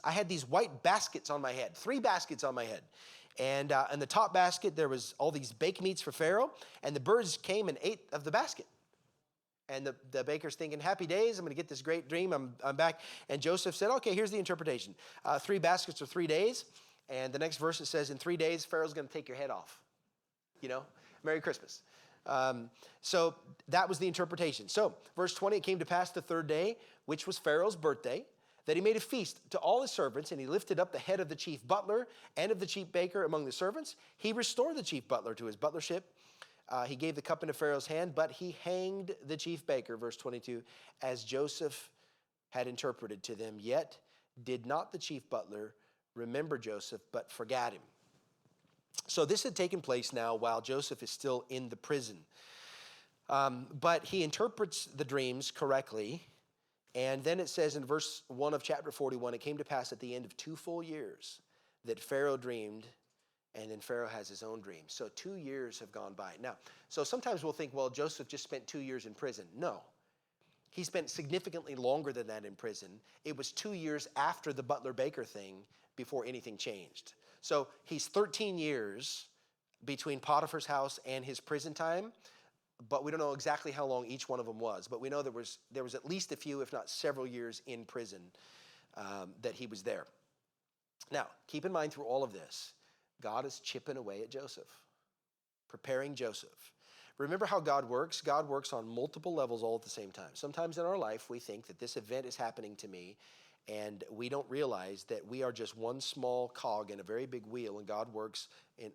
had these white baskets on my head, 3 baskets on my head. And in the top basket, there was all these baked meats for Pharaoh, and the birds came and ate of the basket. And the baker's thinking, happy days, I'm going to get this great dream, I'm back. And Joseph said, okay, here's the interpretation. 3 baskets are 3 days. And the next verse, it says, in 3 days, Pharaoh's going to take your head off. Merry Christmas. So that was the interpretation. So verse 20, it came to pass the 3rd day, which was Pharaoh's birthday, that he made a feast to all his servants, and he lifted up the head of the chief butler and of the chief baker among the servants. He restored the chief butler to his butlership. He gave the cup into Pharaoh's hand, but he hanged the chief baker, verse 22, as Joseph had interpreted to them. Yet did not the chief butler remember Joseph, but forgot him. So this had taken place now while Joseph is still in the prison. But he interprets the dreams correctly. And then it says in verse 1 of chapter 41, it came to pass at the end of 2 full years that Pharaoh dreamed, and then Pharaoh has his own dream. So 2 years have gone by. Now, so sometimes we'll think, well, Joseph just spent 2 years in prison. No. He spent significantly longer than that in prison. It was 2 years after the butler-baker thing before anything changed. So he's 13 years between Potiphar's house and his prison time, but we don't know exactly how long each one of them was. But we know there was at least a few, if not several years in prison that he was there. Now, keep in mind through all of this, God is chipping away at Joseph, preparing Joseph. Remember how God works? God works on multiple levels all at the same time. Sometimes in our life, we think that this event is happening to me, and we don't realize that we are just one small cog in a very big wheel, and God works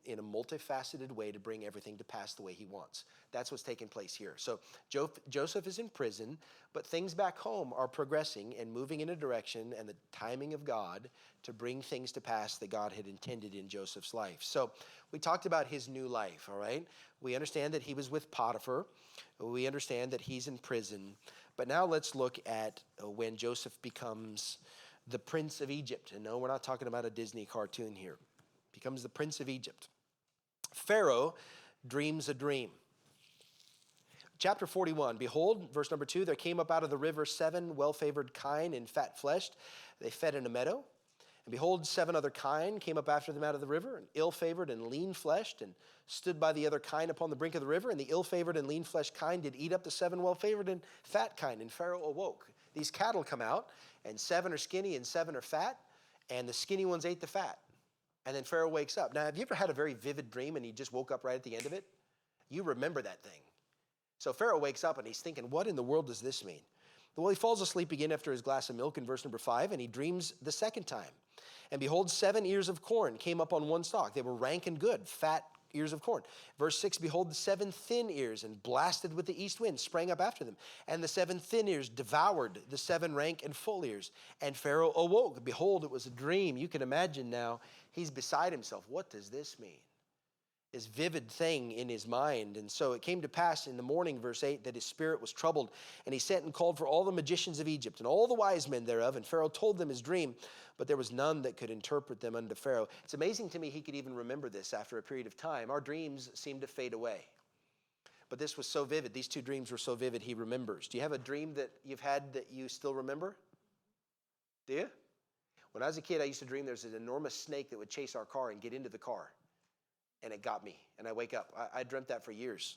in a multifaceted way to bring everything to pass the way he wants. That's what's taking place here. So Joseph is in prison, but things back home are progressing and moving in a direction and the timing of God to bring things to pass that God had intended in Joseph's life. So we talked about his new life, all right? We understand that he was with Potiphar. We understand that he's in prison. But now let's look at when Joseph becomes the Prince of Egypt. And no, we're not talking about a Disney cartoon here. Becomes the Prince of Egypt. Pharaoh dreams a dream. Chapter 41, behold, verse number 2, there came up out of the river 7 well-favored kine and fat-fleshed. They fed in a meadow. And behold, 7 other kine came up after them out of the river, and ill-favored and lean-fleshed, and stood by the other kine upon the brink of the river. And the ill-favored and lean-fleshed kine did eat up the 7 well-favored and fat kine. And Pharaoh awoke. These cattle come out, and 7 are skinny and 7 are fat, and the skinny ones ate the fat. And then Pharaoh wakes up. Now, have you ever had a very vivid dream and he just woke up right at the end of it? You remember that thing. So Pharaoh wakes up and he's thinking, what in the world does this mean? Well, he falls asleep again after his glass of milk in verse number 5, and he dreams the second time. And behold, 7 ears of corn came up on one stalk. They were rank and good, fat ears of corn. Verse 6, behold, the 7 thin ears, and blasted with the east wind, sprang up after them. And the 7 thin ears devoured the 7 rank and full ears. And Pharaoh awoke. Behold, it was a dream. You can imagine now, he's beside himself. What does this mean? This vivid thing in his mind. And so it came to pass in the morning, verse 8, that his spirit was troubled. And he sent and called for all the magicians of Egypt and all the wise men thereof. And Pharaoh told them his dream, but there was none that could interpret them unto Pharaoh. It's amazing to me he could even remember this after a period of time. Our dreams seem to fade away. But this was so vivid. These 2 dreams were so vivid, he remembers. Do you have a dream that you've had that you still remember? Do you? When I was a kid, I used to dream there's an enormous snake that would chase our car and get into the car. And it got me, and I wake up. I dreamt that for years.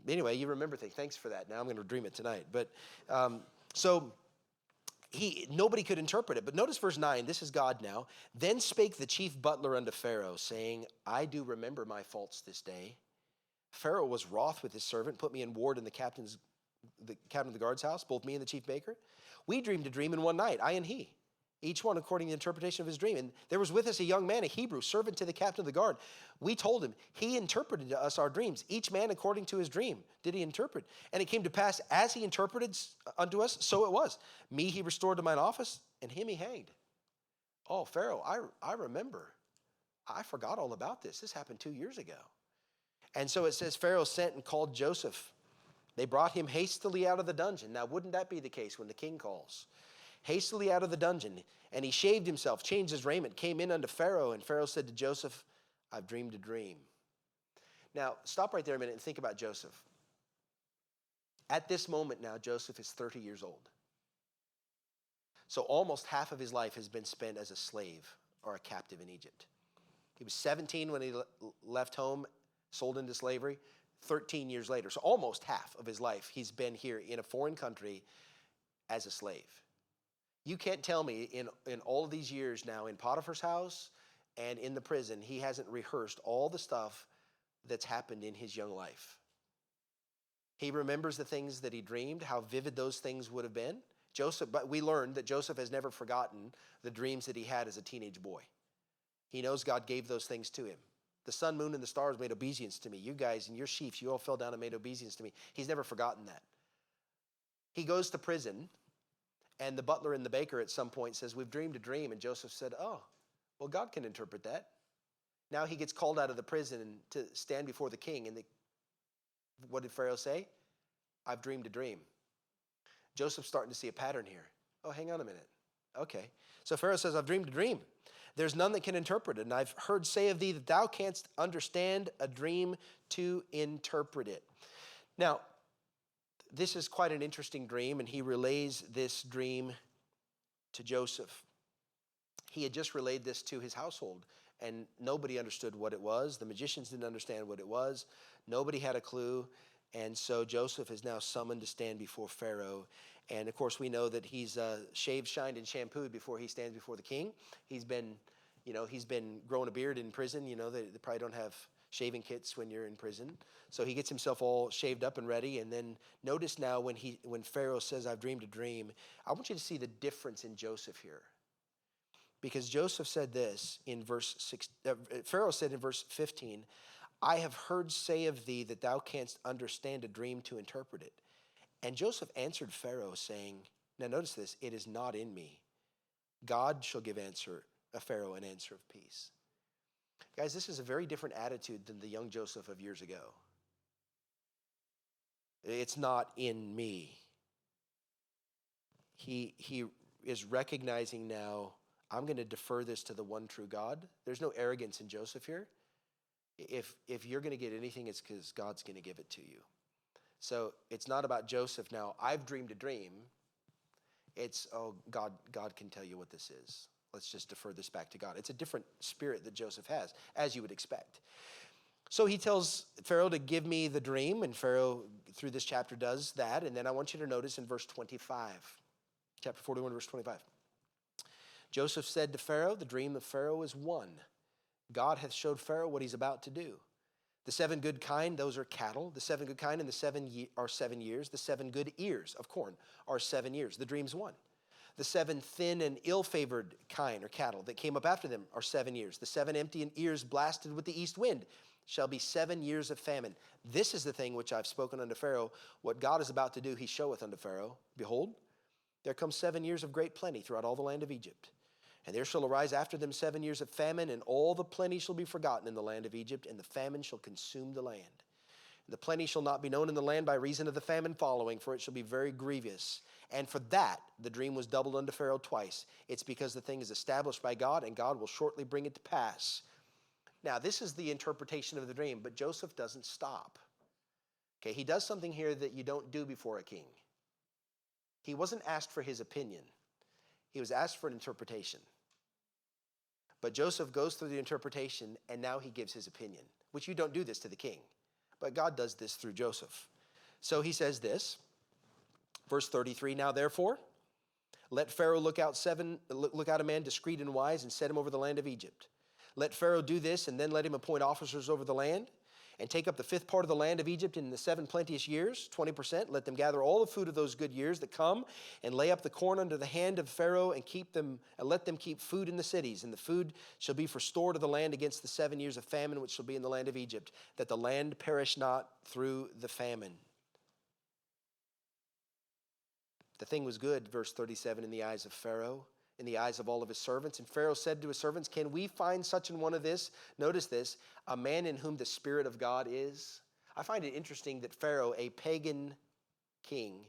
Anyway, you remember things. Thanks for that. Now I'm going to dream it tonight. But so nobody could interpret it. But notice verse 9. This is God now. Then spake the chief butler unto Pharaoh, saying, I do remember my faults this day. Pharaoh was wroth with his servant, put me in ward in the captain of the guard's house, both me and the chief baker. We dreamed a dream in one night, I and he. each one according to the interpretation of his dream. And there was with us a young man, a Hebrew, servant to the captain of the guard. We told him, he interpreted to us our dreams. Each man according to his dream did he interpret. And it came to pass, as he interpreted unto us, so it was. Me he restored to mine office, and him he hanged. Oh, Pharaoh, I remember. I forgot all about this. This happened 2 years ago. And so it says, Pharaoh sent and called Joseph. They brought him hastily out of the dungeon. Now, wouldn't that be the case when the king calls? Hastily out of the dungeon, and he shaved himself, changed his raiment, came in unto Pharaoh, and Pharaoh said to Joseph, I've dreamed a dream. Now, stop right there a minute and think about Joseph. At this moment now, Joseph is 30 years old. So almost half of his life has been spent as a slave or a captive in Egypt. He was 17 when he left home, sold into slavery, 13 years later. So almost half of his life he's been here in a foreign country as a slave. You can't tell me in all of these years now in Potiphar's house and in the prison, he hasn't rehearsed all the stuff that's happened in his young life. He remembers the things that he dreamed, how vivid those things would have been. But we learned that Joseph has never forgotten the dreams that he had as a teenage boy. He knows God gave those things to him. The sun, moon, and the stars made obeisance to me. You guys and your chiefs, you all fell down and made obeisance to me. He's never forgotten that. He goes to prison, and the butler and the baker at some point says, we've dreamed a dream. And Joseph said, oh, well, God can interpret that. Now he gets called out of the prison to stand before the king. And what did Pharaoh say? I've dreamed a dream. Joseph's starting to see a pattern here. Oh, hang on a minute. Okay. So Pharaoh says, I've dreamed a dream. There's none that can interpret it. And I've heard say of thee that thou canst understand a dream to interpret it. Now, this is quite an interesting dream, and he relays this dream to Joseph. He had just relayed this to his household, and nobody understood what it was. The magicians didn't understand what it was. Nobody had a clue. And so Joseph is now summoned to stand before Pharaoh. And of course, we know that he's shaved, shined, and shampooed before he stands before the king. He's been growing a beard in prison. You know, they probably don't have shaving kits when you're in prison. So he gets himself all shaved up and ready. And then notice now when Pharaoh says, I've dreamed a dream, I want you to see the difference in Joseph here. Because Joseph said this in verse 6, Pharaoh said in verse 15, I have heard say of thee that thou canst understand a dream to interpret it. And Joseph answered Pharaoh, saying, now notice this, it is not in me. God shall give Pharaoh an answer of peace. Guys, this is a very different attitude than the young Joseph of years ago. It's not in me. He is recognizing now, I'm going to defer this to the one true God. There's no arrogance in Joseph here. If you're going to get anything, it's because God's going to give it to you. So it's not about Joseph now, I've dreamed a dream. It's, oh, God can tell you what this is. Let's just defer this back to God. It's a different spirit that Joseph has, as you would expect. So he tells Pharaoh to give me the dream, and Pharaoh, through this chapter, does that. And then I want you to notice in verse 25, chapter 41, verse 25. Joseph said to Pharaoh, the dream of Pharaoh is one. God hath showed Pharaoh what he's about to do. The 7 good kine, those are cattle. The 7 good kine and the are 7 years. The 7 good ears of corn are 7 years. The dream's one. The 7 thin and ill-favored kine or cattle that came up after them are 7 years. The 7 empty ears blasted with the east wind shall be 7 years of famine. This is the thing which I've spoken unto Pharaoh. What God is about to do, he showeth unto Pharaoh. Behold, there come 7 years of great plenty throughout all the land of Egypt. And there shall arise after them 7 years of famine, and all the plenty shall be forgotten in the land of Egypt, and the famine shall consume the land. And the plenty shall not be known in the land by reason of the famine following, for it shall be very grievous. And for that the dream was doubled unto Pharaoh twice. It's because the thing is established by God, and God will shortly bring it to pass. Now, this is the interpretation of the dream, but Joseph doesn't stop. Okay, he does something here that you don't do before a king. He wasn't asked for his opinion. He was asked for an interpretation. But Joseph goes through the interpretation, and now he gives his opinion, which you don't do this to the king. But God does this through Joseph. So he says this, verse 33, now therefore, let Pharaoh look out a man discreet and wise, and set him over the land of Egypt. Let Pharaoh do this, and then let him appoint officers over the land. and take up the fifth part of the land of Egypt in the 7 plenteous years, 20%. Let them gather all the food of those good years that come, and lay up the corn under the hand of Pharaoh, and let them keep food in the cities. And the food shall be for store to the land against the 7 years of famine which shall be in the land of Egypt, that the land perish not through the famine. The thing was good, verse 37, in the eyes of Pharaoh, in the eyes of all of his servants. And Pharaoh said to his servants, can we find such an one of this? Notice this, a man in whom the Spirit of God is. I find it interesting that Pharaoh, a pagan king,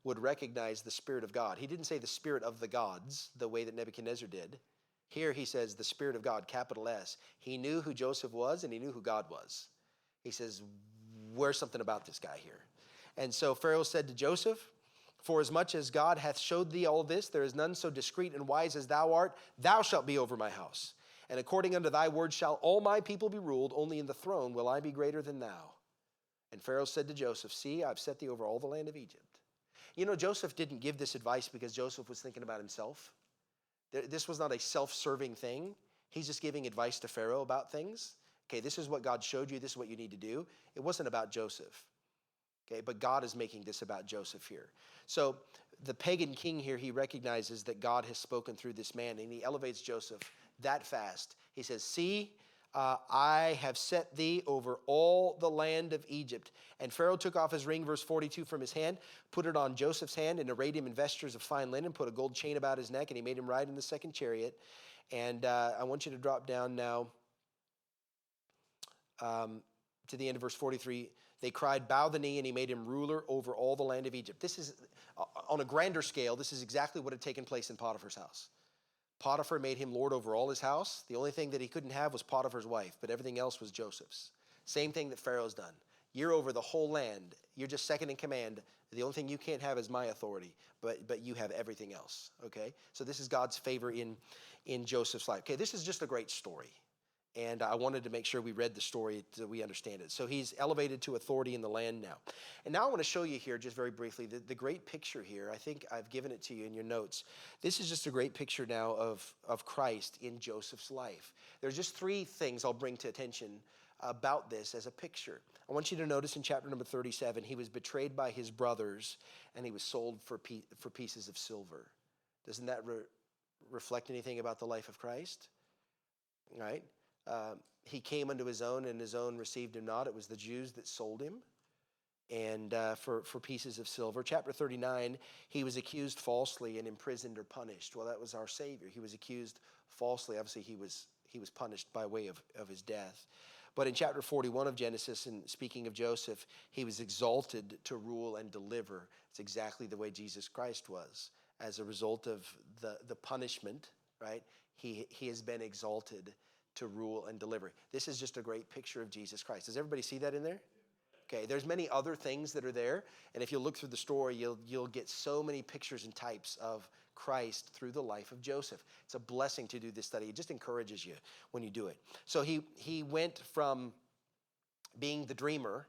would recognize the Spirit of God. He didn't say the Spirit of the gods, the way that Nebuchadnezzar did. Here he says the Spirit of God, capital S. He knew who Joseph was, and he knew who God was. He says, where's something about this guy here? And so Pharaoh said to Joseph, for as much as God hath showed thee all this, there is none so discreet and wise as thou art. Thou shalt be over my house. And according unto thy word shall all my people be ruled. Only in the throne will I be greater than thou. And Pharaoh said to Joseph, see, I've set thee over all the land of Egypt. You know, Joseph didn't give this advice because Joseph was thinking about himself. This was not a self-serving thing. He's just giving advice to Pharaoh about things. Okay, this is what God showed you. This is what you need to do. It wasn't about Joseph. Okay, but God is making this about Joseph here. So the pagan king here, he recognizes that God has spoken through this man, and he elevates Joseph that fast. He says, see, I have set thee over all the land of Egypt. And Pharaoh took off his ring, verse 42, from his hand, put it on Joseph's hand, and arrayed him in vestures of fine linen, put a gold chain about his neck, and he made him ride in the second chariot. And I want you to drop down now to the end of verse 43. They cried, bow the knee, and he made him ruler over all the land of Egypt. This is, on a grander scale, this is exactly what had taken place in Potiphar's house. Potiphar made him lord over all his house. The only thing that he couldn't have was Potiphar's wife, but everything else was Joseph's. Same thing that Pharaoh's done. You're over the whole land. You're just second in command. The only thing you can't have is my authority, but you have everything else, okay? So this is God's favor in Joseph's life. Okay, this is just a great story. And I wanted to make sure we read the story so we understand it. So he's elevated to authority in the land now. And now I want to show you here, just very briefly, the great picture here. I think I've given it to you in your notes. This is just a great picture now of Christ in Joseph's life. There's just three things I'll bring to attention about this as a picture. I want you to notice in chapter number 37, he was betrayed by his brothers, and he was sold for pieces of silver. Doesn't that reflect anything about the life of Christ? Right? He came unto his own, and his own received him not. It was the Jews that sold him, and for pieces of silver. Chapter 39, he was accused falsely and imprisoned or punished. Well, that was our Savior. He was accused falsely. Obviously, he was punished by way of his death. But in chapter 41 of Genesis, and speaking of Joseph, he was exalted to rule and deliver. It's exactly the way Jesus Christ was. As a result of the punishment, right, he has been exalted to rule and deliver. This is just a great picture of Jesus Christ. Does everybody see that in there? Okay, there's many other things that are there, and if you look through the story, you'll get so many pictures and types of Christ through the life of Joseph. It's a blessing to do this study. It just encourages you when you do it. So he went from being the dreamer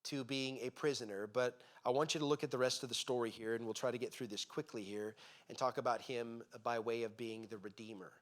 to being a prisoner, but I want you to look at the rest of the story here, and we'll try to get through this quickly here and talk about him by way of being the Redeemer.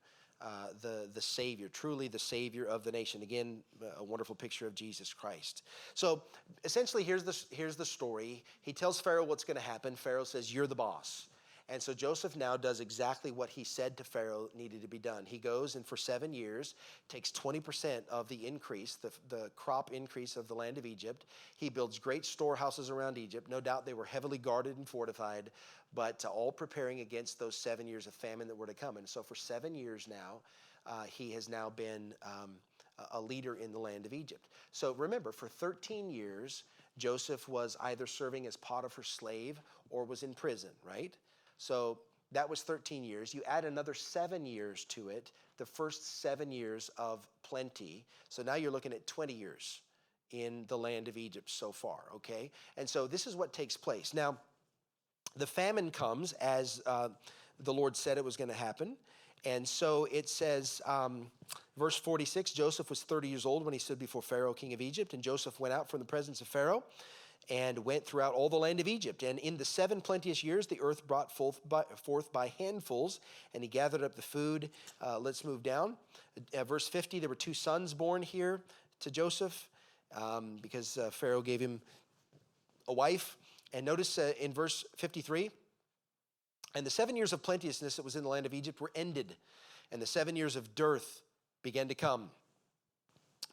The Savior, truly the Savior of the nation. Again, a wonderful picture of Jesus Christ. So essentially, here's the story. He tells Pharaoh what's going to happen. Pharaoh says, you're the boss. And so Joseph now does exactly what he said to Pharaoh needed to be done. He goes and for 7 years takes 20% of the increase, the crop increase of the land of Egypt. He builds great storehouses around Egypt. No doubt they were heavily guarded and fortified, but all preparing against those 7 years of famine that were to come. And so for 7 years now, he has now been a leader in the land of Egypt. So remember, for 13 years, Joseph was either serving as Potiphar's slave or was in prison, right? So that was 13 years. You add another 7 years to it, the first 7 years of plenty. So now you're looking at 20 years in the land of Egypt so far, okay? And so this is what takes place. Now, the famine comes as the Lord said it was going to happen. And so it says, verse 46, Joseph was 30 years old when he stood before Pharaoh, king of Egypt. And Joseph went out from the presence of Pharaoh and went throughout all the land of Egypt. And in the 7 plenteous years, the earth brought forth by handfuls, and he gathered up the food. Let's move down. Verse 50, there were 2 sons born here to Joseph. because Pharaoh gave him a wife. And notice in verse 53, and the 7 years of plenteousness that was in the land of Egypt were ended, and the 7 years of dearth began to come,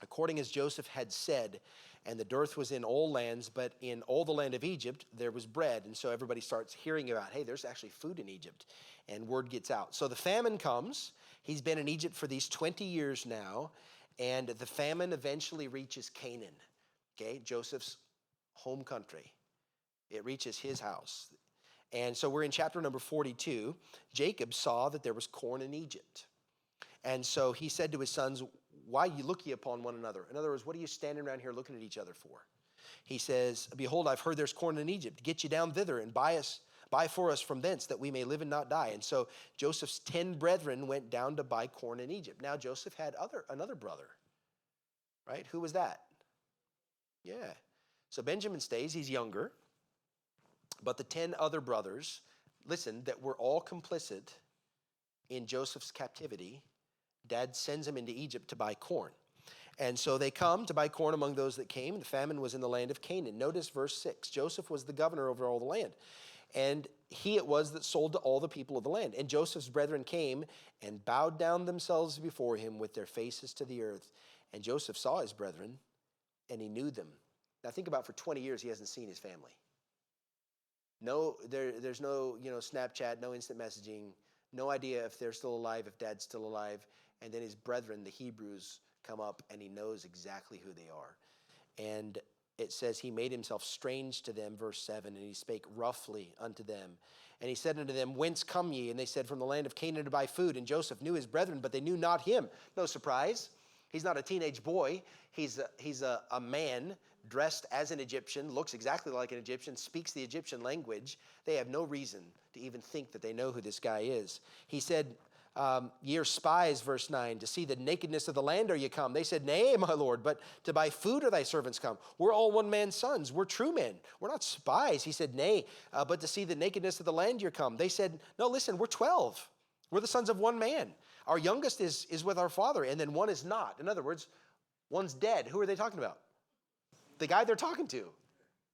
according as Joseph had said. And the dearth was in all lands, but in all the land of Egypt there was bread. And so everybody starts hearing about, hey, there's actually food in Egypt. And word gets out. So the famine comes. He's been in Egypt for these 20 years now. And the famine eventually reaches Canaan, okay, Joseph's home country. It reaches his house. And so we're in chapter number 42. Jacob saw that there was corn in Egypt. And so he said to his sons, why look ye upon one another? In other words, what are you standing around here looking at each other for? He says, behold, I've heard there's corn in Egypt. Get you down thither and buy for us from thence, that we may live and not die. And so Joseph's 10 brethren went down to buy corn in Egypt. Now Joseph had another brother, right? Who was that? Yeah. So Benjamin stays. He's younger. But the 10 other brothers, listen, that were all complicit in Joseph's captivity, Dad sends them into Egypt to buy corn. And so they come to buy corn among those that came. The famine was in the land of Canaan. Notice verse 6. Joseph was the governor over all the land. And he it was that sold to all the people of the land. And Joseph's brethren came and bowed down themselves before him with their faces to the earth. And Joseph saw his brethren, and he knew them. Now think about, for 20 years he hasn't seen his family. No, there's no Snapchat, no instant messaging, no idea if they're still alive, if Dad's still alive. And then his brethren, the Hebrews, come up, and he knows exactly who they are. And it says he made himself strange to them, verse 7, and he spake roughly unto them. And he said unto them, whence come ye? And they said, from the land of Canaan to buy food. And Joseph knew his brethren, but they knew not him. No surprise. He's not a teenage boy. He's a man dressed as an Egyptian, looks exactly like an Egyptian, speaks the Egyptian language. They have no reason to even think that they know who this guy is. He said, ye are spies, verse 9, to see the nakedness of the land are ye come. They said, nay, my lord, but to buy food are thy servants come. We're all one man's sons. We're true men. We're not spies. He said, nay, but to see the nakedness of the land you're come. They said, no, listen, we're 12. We're the sons of one man. Our youngest is with our father, and then one is not. In other words, one's dead. Who are they talking about? The guy they're talking to.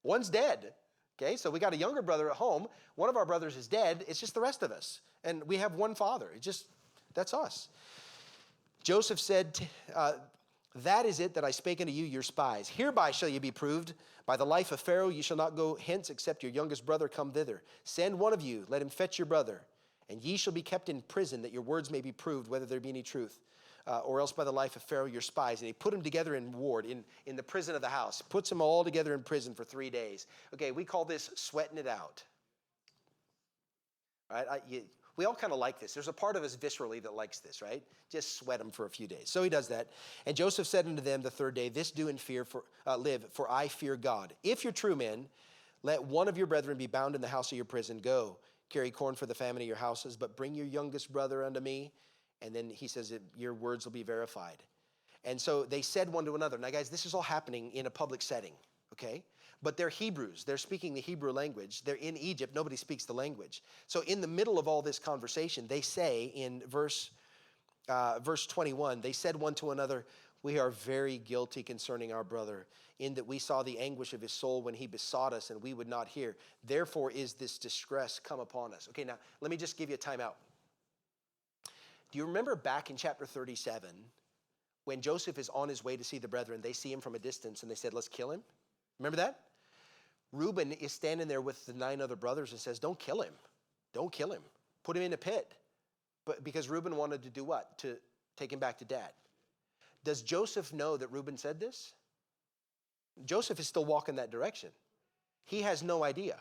One's dead. Okay, so we got a younger brother at home. One of our brothers is dead. It's just the rest of us. And we have one father. That's us. Joseph said, that is it that I spake unto you, your spies. Hereby shall ye be proved. By the life of Pharaoh ye shall not go hence, except your youngest brother come thither. Send one of you, let him fetch your brother. And ye shall be kept in prison, that your words may be proved, whether there be any truth. Or else by the life of Pharaoh, your spies. And he put them together in ward, in the prison of the house. Puts them all together in prison for 3 days. Okay, we call this sweating it out. All right, we all kind of like this. There's a part of us viscerally that likes this, right? Just sweat them for a few days. So he does that. And Joseph said unto them the third day, this do in fear live, for I fear God. If you're true men, let one of your brethren be bound in the house of your prison. Go, carry corn for the famine of your houses, but bring your youngest brother unto me. And then he says that your words will be verified. And so they said one to another. Now, guys, this is all happening in a public setting, okay? But they're Hebrews. They're speaking the Hebrew language. They're in Egypt. Nobody speaks the language. So in the middle of all this conversation, they say in verse 21, they said one to another, we are very guilty concerning our brother, in that we saw the anguish of his soul when he besought us, and we would not hear. Therefore is this distress come upon us. Okay, now, let me just give you a timeout. Do you remember back in chapter 37, when Joseph is on his way to see the brethren, they see him from a distance, and they said, let's kill him? Remember that? Reuben is standing there with the 9 other brothers and says, don't kill him. Don't kill him. Put him in a pit. But because Reuben wanted to do what? To take him back to Dad. Does Joseph know that Reuben said this? Joseph is still walking that direction. He has no idea.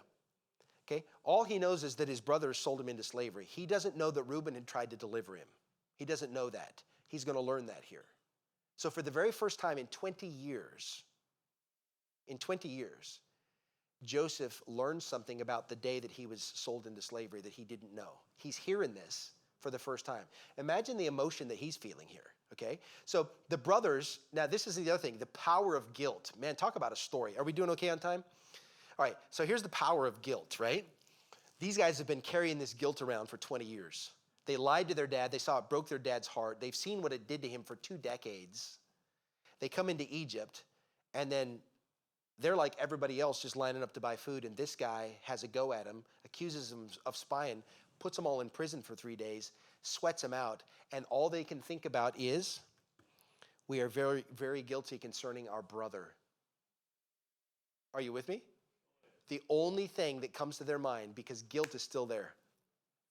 Okay? All he knows is that his brothers sold him into slavery. He doesn't know that Reuben had tried to deliver him. He doesn't know that. He's going to learn that here. So for the very first time in 20 years, Joseph learned something about the day that he was sold into slavery that he didn't know. He's hearing this for the first time. Imagine the emotion that he's feeling here, okay? So the brothers, now this is the other thing, the power of guilt. Man, talk about a story. Are we doing okay on time? All right, so here's the power of guilt, right? These guys have been carrying this guilt around for 20 years. They lied to their dad. They saw it broke their dad's heart. They've seen what it did to him for 2 decades. They come into Egypt, And then they're like everybody else, just lining up to buy food. And this guy has a go at him, accuses him of spying, puts them all in prison for 3 days, sweats them out. And all they can think about is, we are very, very guilty concerning our brother. Are you with me? The only thing that comes to their mind, because guilt is still there.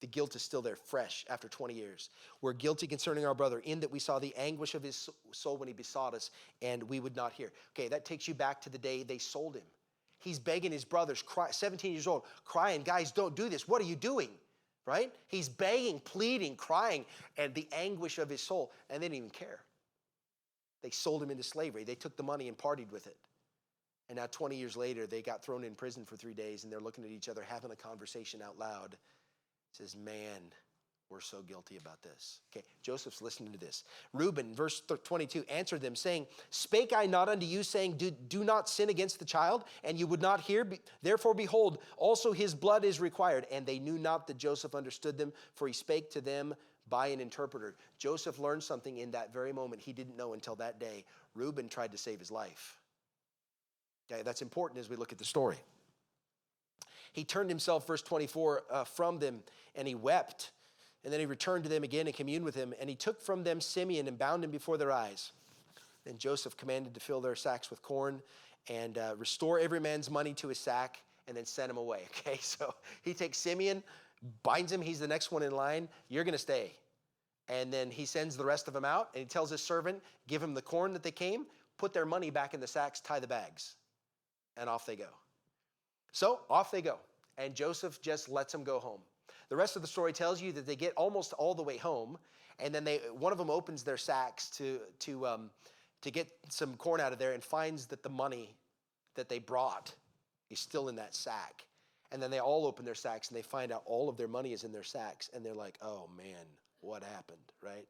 The guilt is still there, fresh after 20 years. We're guilty concerning our brother, in that we saw the anguish of his soul when he besought us, and we would not hear. Okay, that takes you back to the day they sold him. He's begging his brothers, 17 years old, crying, guys, don't do this. What are you doing? Right? He's begging, pleading, crying, and the anguish of his soul, and they didn't even care. They sold him into slavery. They took the money and partied with it. And now 20 years later, they got thrown in prison for 3 days, and they're looking at each other, having a conversation out loud. Says, man, we're so guilty about this. Okay, Joseph's listening to this. Reuben, verse 22, answered them, saying, spake I not unto you, saying, do not sin against the child, and you would not hear? Therefore, behold, also his blood is required. And they knew not that Joseph understood them, for he spake to them by an interpreter. Joseph learned something in that very moment he didn't know until that day. Reuben tried to save his life. Okay, that's important as we look at the story. He turned himself, verse 24, from them, and he wept. And then he returned to them again and communed with them. And he took from them Simeon and bound him before their eyes. Then Joseph commanded to fill their sacks with corn and restore every man's money to his sack, and then send him away. Okay, so he takes Simeon, binds him. He's the next one in line. You're going to stay. And then he sends the rest of them out, and he tells his servant, give him the corn that they came, put their money back in the sacks, tie the bags, and off they go. So off they go, and Joseph just lets them go home. The rest of the story tells you that they get almost all the way home, and then one of them opens their sacks to get some corn out of there, and finds that the money that they brought is still in that sack. And then they all open their sacks, and they find out all of their money is in their sacks, and they're like, oh man, what happened, right?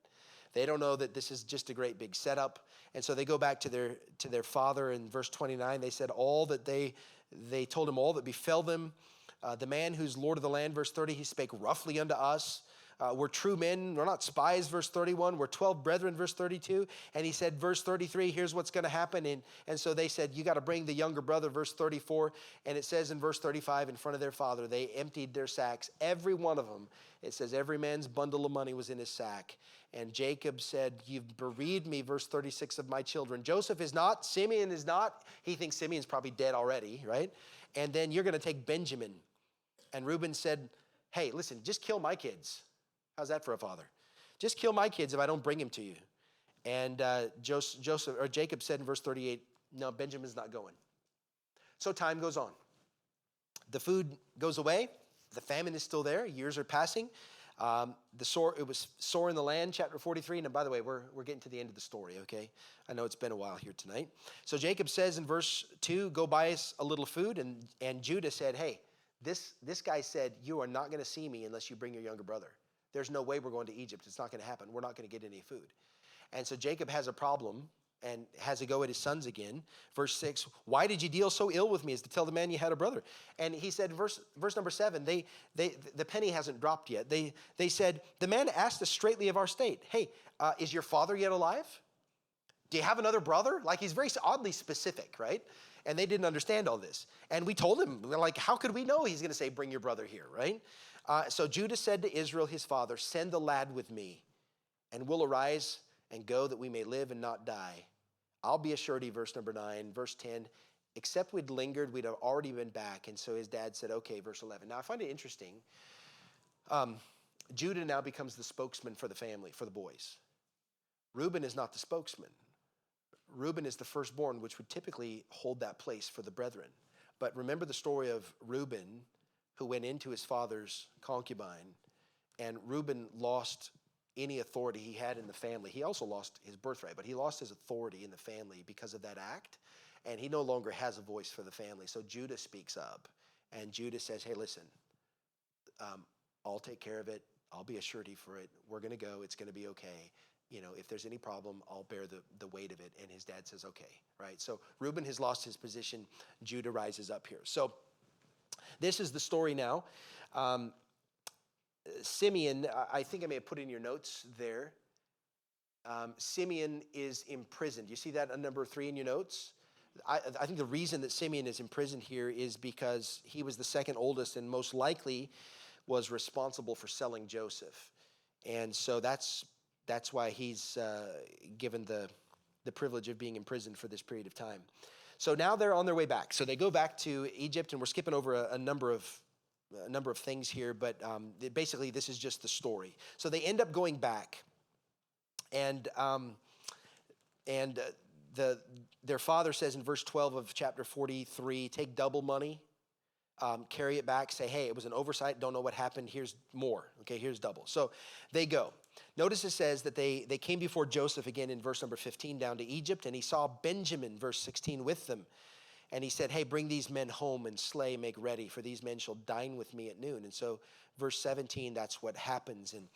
They don't know that this is just a great big setup. And so they go back to their father. In verse 29, they said all that they told him all that befell them. The man who's Lord of the land, verse 30, he spake roughly unto us. We're true men, we're not spies, verse 31. We're 12 brethren, verse 32. And he said, verse 33, here's what's going to happen. And so they said, you got to bring the younger brother, verse 34. And it says in verse 35, in front of their father, they emptied their sacks, every one of them. It says every man's bundle of money was in his sack. And Jacob said, you've bereaved me, verse 36, of my children. Joseph is not, Simeon is not. He thinks Simeon's probably dead already, right? And then you're going to take Benjamin. And Reuben said, hey, listen, just kill my kids. How's that for a father? Just kill my kids if I don't bring him to you. And Jacob said in verse 38, no, Benjamin's not going. So time goes on. The food goes away. The famine is still there. Years are passing. It was sore in the land, chapter 43. And by the way, we're getting to the end of the story, okay? I know it's been a while here tonight. So Jacob says in verse 2, go buy us a little food. And Judah said, hey, this guy said, you are not going to see me unless you bring your younger brother. There's no way we're going to Egypt. It's not going to happen. We're not going to get any food. And so Jacob has a problem and has a go at his sons again. Verse 6, why did you deal so ill with me as to tell the man you had a brother? And he said, verse number 7, the penny hasn't dropped yet. They said, the man asked us straightly of our state, hey, is your father yet alive? Do you have another brother? Like, he's very oddly specific, right? And they didn't understand all this. And we told him, we're like, how could we know he's going to say, bring your brother here, right? So Judah said to Israel, his father, send the lad with me, and we'll arise and go that we may live and not die. I'll be a surety, verse number 9. Verse 10, except we'd lingered, we'd have already been back. And so his dad said, okay, verse 11. Now, I find it interesting. Judah now becomes the spokesman for the family, for the boys. Reuben is not the spokesman. Reuben is the firstborn, which would typically hold that place for the brethren. But remember the story of Reuben, who went into his father's concubine, and Reuben lost any authority he had in the family. He also lost his birthright, but he lost his authority in the family because of that act, and he no longer has a voice for the family. So Judah speaks up, and Judah says, hey, listen, I'll take care of it. I'll be a surety for it. We're going to go. It's going to be okay. You know, if there's any problem, I'll bear the weight of it. And his dad says, okay, right? So Reuben has lost his position. Judah rises up here. So this is the story now. Simeon, I think I may have put in your notes there. Simeon is imprisoned. You see that on number 3 in your notes? I think the reason that Simeon is imprisoned here is because he was the second oldest and most likely was responsible for selling Joseph. And so that's why he's given the privilege of being imprisoned for this period of time. So now they're on their way back. So they go back to Egypt, and we're skipping over a number of things here, but basically this is just the story. So they end up going back, and their father says in verse 12 of chapter 43, take double money, carry it back, say, hey, it was an oversight, don't know what happened, here's more, okay, here's double. So they go. Notice it says that they came before Joseph again in verse number 15 down to Egypt, and he saw Benjamin, verse 16, with them. And he said, hey, bring these men home and slay, make ready, for these men shall dine with me at noon. And so verse 17, that's what happens. And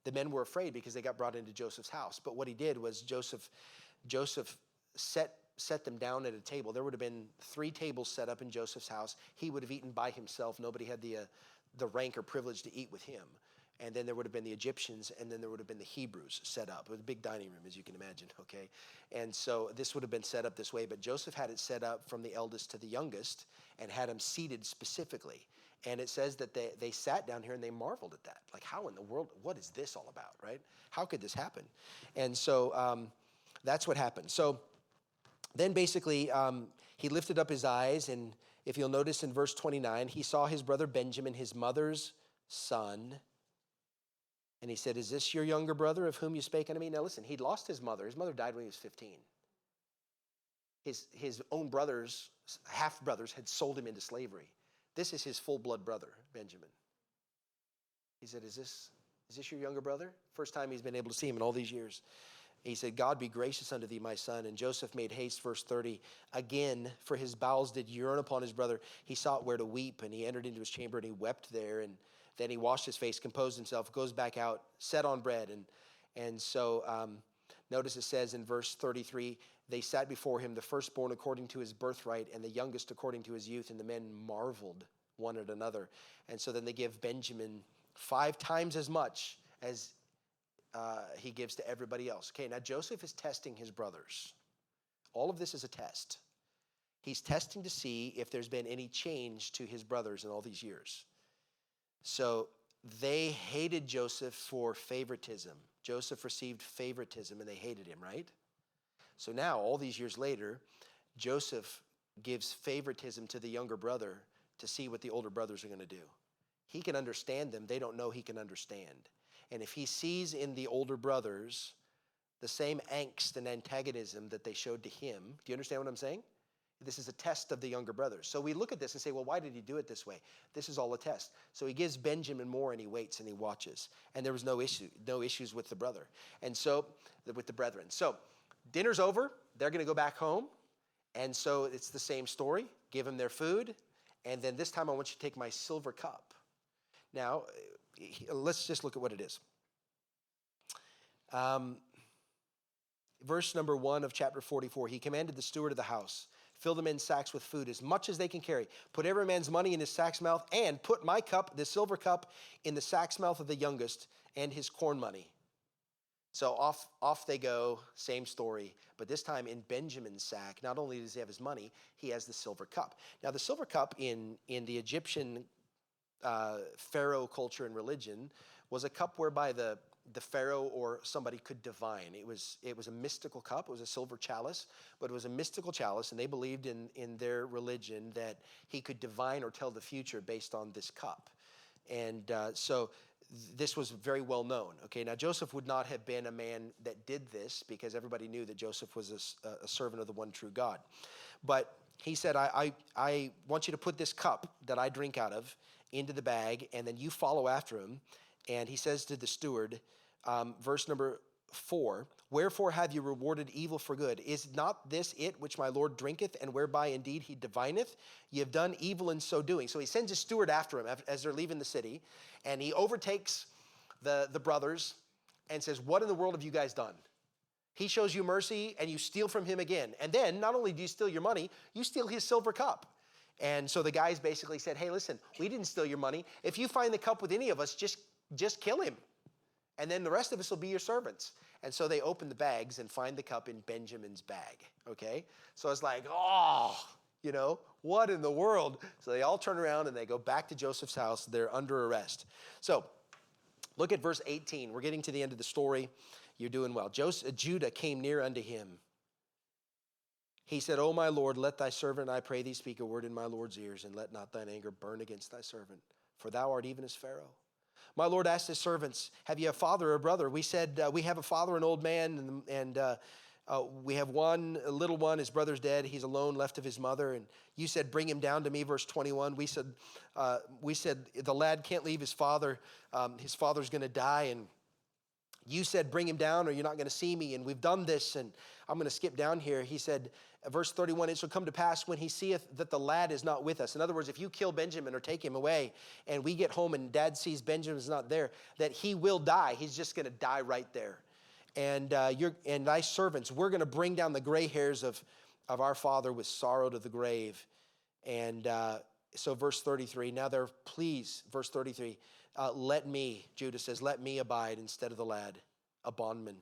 the men were afraid because they got brought into Joseph's house. But what he did was Joseph set them down at a table. There would have been 3 tables set up in Joseph's house. He would have eaten by himself. Nobody had the rank or privilege to eat with him. And then there would have been the Egyptians, and then there would have been the Hebrews set up. It was a big dining room, as you can imagine, okay? And so this would have been set up this way, but Joseph had it set up from the eldest to the youngest and had them seated specifically. And it says that they sat down here and they marveled at that. Like, how in the world, what is this all about, right? How could this happen? And so that's what happened. So then basically he lifted up his eyes, and if you'll notice in verse 29, he saw his brother Benjamin, his mother's son, and he said, is this your younger brother of whom you spake unto me? Now listen, he'd lost his mother. His mother died when he was 15. His own brothers, half-brothers, had sold him into slavery. This is his full-blood brother, Benjamin. He said, is this your younger brother? First time he's been able to see him in all these years. He said, God be gracious unto thee, my son. And Joseph made haste, verse 30. Again, for his bowels did yearn upon his brother. He sought where to weep, and he entered into his chamber, and he wept there. And then he washed his face, composed himself, goes back out, set on bread. And so notice it says in verse 33, they sat before him, the firstborn according to his birthright, and the youngest according to his youth. And the men marveled one at another. And so then they give Benjamin 5 times as much as he gives to everybody else. Okay, now Joseph is testing his brothers. All of this is a test. He's testing to see if there's been any change to his brothers in all these years. So they hated Joseph for favoritism. Joseph received favoritism and they hated him, right? So now, all these years later, Joseph gives favoritism to the younger brother to see what the older brothers are going to do. He can understand them. They don't know he can understand. And if he sees in the older brothers the same angst and antagonism that they showed to him, do you understand what I'm saying? This is a test of the younger brothers. So we look at this and say, well, why did he do it this way? This is all a test. So he gives Benjamin more and he waits and he watches. And there was no issues with the brother. And so, with the brethren. So dinner's over. They're going to go back home. And so it's the same story. Give them their food. And then this time I want you to take my silver cup. Now, let's just look at what it is. Verse number 1 of chapter 44, he commanded the steward of the house, fill the men's sacks with food as much as they can carry. Put every man's money in his sack's mouth, and put my cup, the silver cup, in the sack's mouth of the youngest, and his corn money. So off they go, same story. But this time in Benjamin's sack, not only does he have his money, he has the silver cup. Now the silver cup in the Egyptian pharaoh culture and religion was a cup whereby the pharaoh or somebody could divine. It was a mystical cup. It was a silver chalice, but it was a mystical chalice, and they believed in their religion that he could divine or tell the future based on this cup. And so this was very well known. Okay, now Joseph would not have been a man that did this because everybody knew that Joseph was a servant of the one true God. But he said, I want you to put this cup that I drink out of into the bag, and then you follow after him. And he says to the steward, verse number 4, wherefore have you rewarded evil for good? Is not this it which my Lord drinketh, and whereby indeed he divineth? Ye have done evil in so doing. So he sends his steward after him as they're leaving the city, and he overtakes the brothers and says, what in the world have you guys done? He shows you mercy, and you steal from him again. And then, not only do you steal your money, you steal his silver cup. And so the guys basically said, hey, listen, we didn't steal your money. If you find the cup with any of us, just kill him. And then the rest of us will be your servants. And so they open the bags and find the cup in Benjamin's bag, okay? So it's like, oh, what in the world? So they all turn around and they go back to Joseph's house. They're under arrest. So look at verse 18. We're getting to the end of the story. You're doing well. Judah came near unto him. He said, O my Lord, let thy servant, I pray thee, speak a word in my Lord's ears, and let not thine anger burn against thy servant, for thou art even as Pharaoh. My Lord asked his servants, have you a father or a brother? We said, we have a father, an old man, and we have one a little one. His brother's dead. He's alone, left of his mother. And you said, bring him down to me, verse 21. We said, the lad can't leave his father. His father's going to die. And you said, bring him down or you're not going to see me. And we've done this. And I'm going to skip down here. He said, verse 31, it shall come to pass when he seeth that the lad is not with us. In other words, if you kill Benjamin or take him away and we get home and dad sees Benjamin's not there, that he will die. He's just going to die right there. And thy servants, we're going to bring down the gray hairs of our father with sorrow to the grave. And so verse 33, now there, please, verse 33, let me, Judah says, let me abide instead of the lad, a bondman.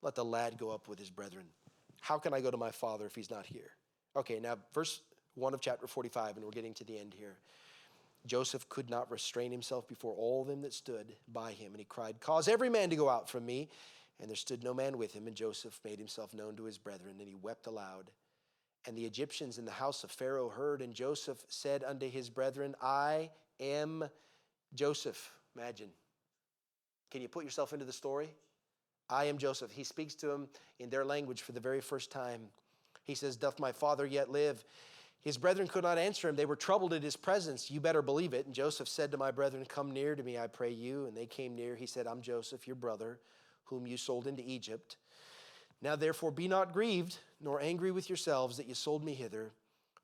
Let the lad go up with his brethren. How can I go to my father if he's not here? Okay, now verse 1 of chapter 45, and we're getting to the end here. Joseph could not restrain himself before all them that stood by him, and he cried, cause every man to go out from me. And there stood no man with him, and Joseph made himself known to his brethren, and he wept aloud. And the Egyptians in the house of Pharaoh heard, and Joseph said unto his brethren, I am Joseph. Imagine. Can you put yourself into the story? I am Joseph. He speaks to him in their language for the very first time. He says, doth my father yet live? His brethren could not answer him. They were troubled at his presence. You better believe it. And Joseph said to my brethren, come near to me, I pray you. And they came near. He said, I'm Joseph, your brother, whom you sold into Egypt. Now therefore be not grieved, nor angry with yourselves that you sold me hither,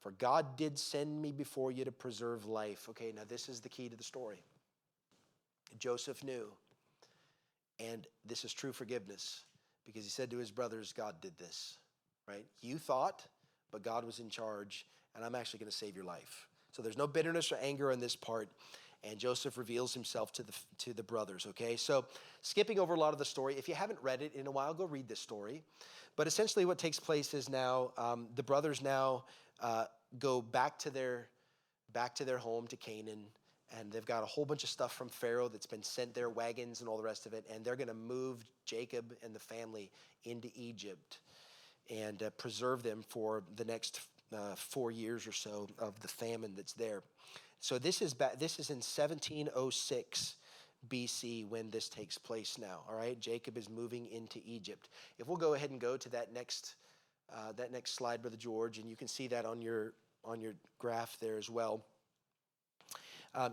for God did send me before you to preserve life. Okay, now this is the key to the story. Joseph knew, and this is true forgiveness, because he said to his brothers, God did this, right? You thought, but God was in charge, and I'm actually going to save your life. So there's no bitterness or anger on this part. And Joseph reveals himself to the brothers, okay? So skipping over a lot of the story, if you haven't read it in a while, go read this story. But essentially what takes place is now the brothers now go back to their home, to Canaan, and they've got a whole bunch of stuff from Pharaoh that's been sent there, wagons and all the rest of it, and they're going to move Jacob and the family into Egypt and preserve them for the next 4 years or so of the famine that's there. So this is in 1706 BC when this takes place now, all right? Jacob is moving into Egypt. If we'll go ahead and go to that next slide, Brother George, and you can see that on your graph there as well.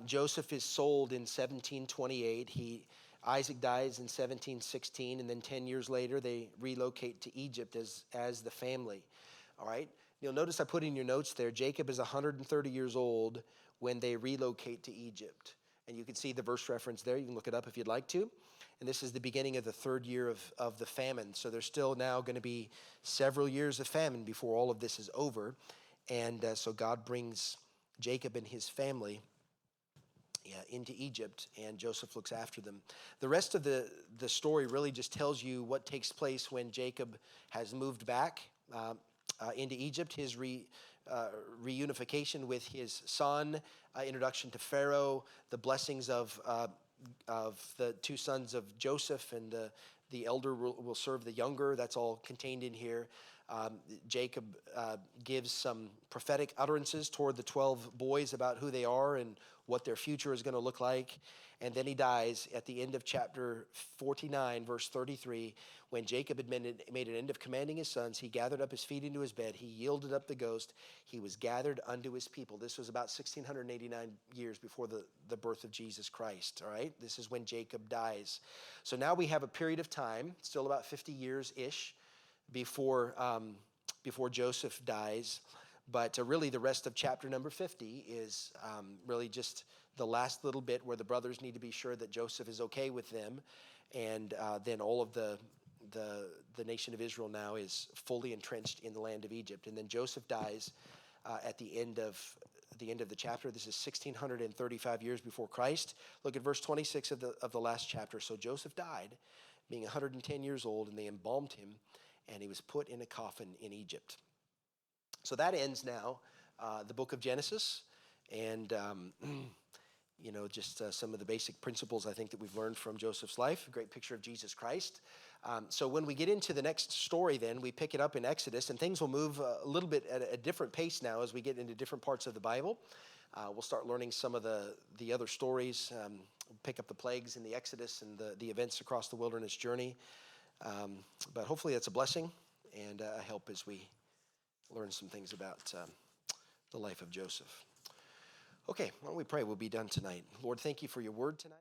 Joseph is sold in 1728. Isaac dies in 1716, and then 10 years later they relocate to Egypt as the family, all right? You'll notice I put in your notes there, Jacob is 130 years old when they relocate to Egypt. And you can see the verse reference there. You can look it up if you'd like to. And this is the beginning of the third year of the famine. So there's still now going to be several years of famine before all of this is over. And so God brings Jacob and his family into Egypt, and Joseph looks after them. The rest of the story really just tells you what takes place when Jacob has moved back into Egypt, his reunification with his son, introduction to Pharaoh, the blessings of the two sons of Joseph, and the elder will serve the younger. That's all contained in here. Jacob gives some prophetic utterances toward the 12 boys about who they are and what their future is going to look like. And then he dies at the end of chapter 49, verse 33. When Jacob had made an end of commanding his sons, he gathered up his feet into his bed. He yielded up the ghost. He was gathered unto his people. This was about 1689 years before the birth of Jesus Christ, all right? This is when Jacob dies. So now we have a period of time, still about 50 years-ish, before Joseph dies. But really the rest of chapter number 50 is really just the last little bit where the brothers need to be sure that Joseph is okay with them. And then all of the nation of Israel now is fully entrenched in the land of Egypt. And then Joseph dies at the end of the chapter. This is 1635 years before Christ. Look at verse 26 of the last chapter. So Joseph died, being 110 years old, and they embalmed him, and he was put in a coffin in Egypt. So that ends now the book of Genesis, and just some of the basic principles I think that we've learned from Joseph's life. A great picture of Jesus Christ. So when we get into the next story, then we pick it up in Exodus, and things will move a little bit at a different pace now as we get into different parts of the Bible. We'll start learning some of the other stories. Pick up the plagues in the Exodus and the events across the wilderness journey. But hopefully that's a blessing and a help as we learn some things about the life of Joseph. Okay, why don't we pray? We'll be done tonight. Lord, thank you for your word tonight.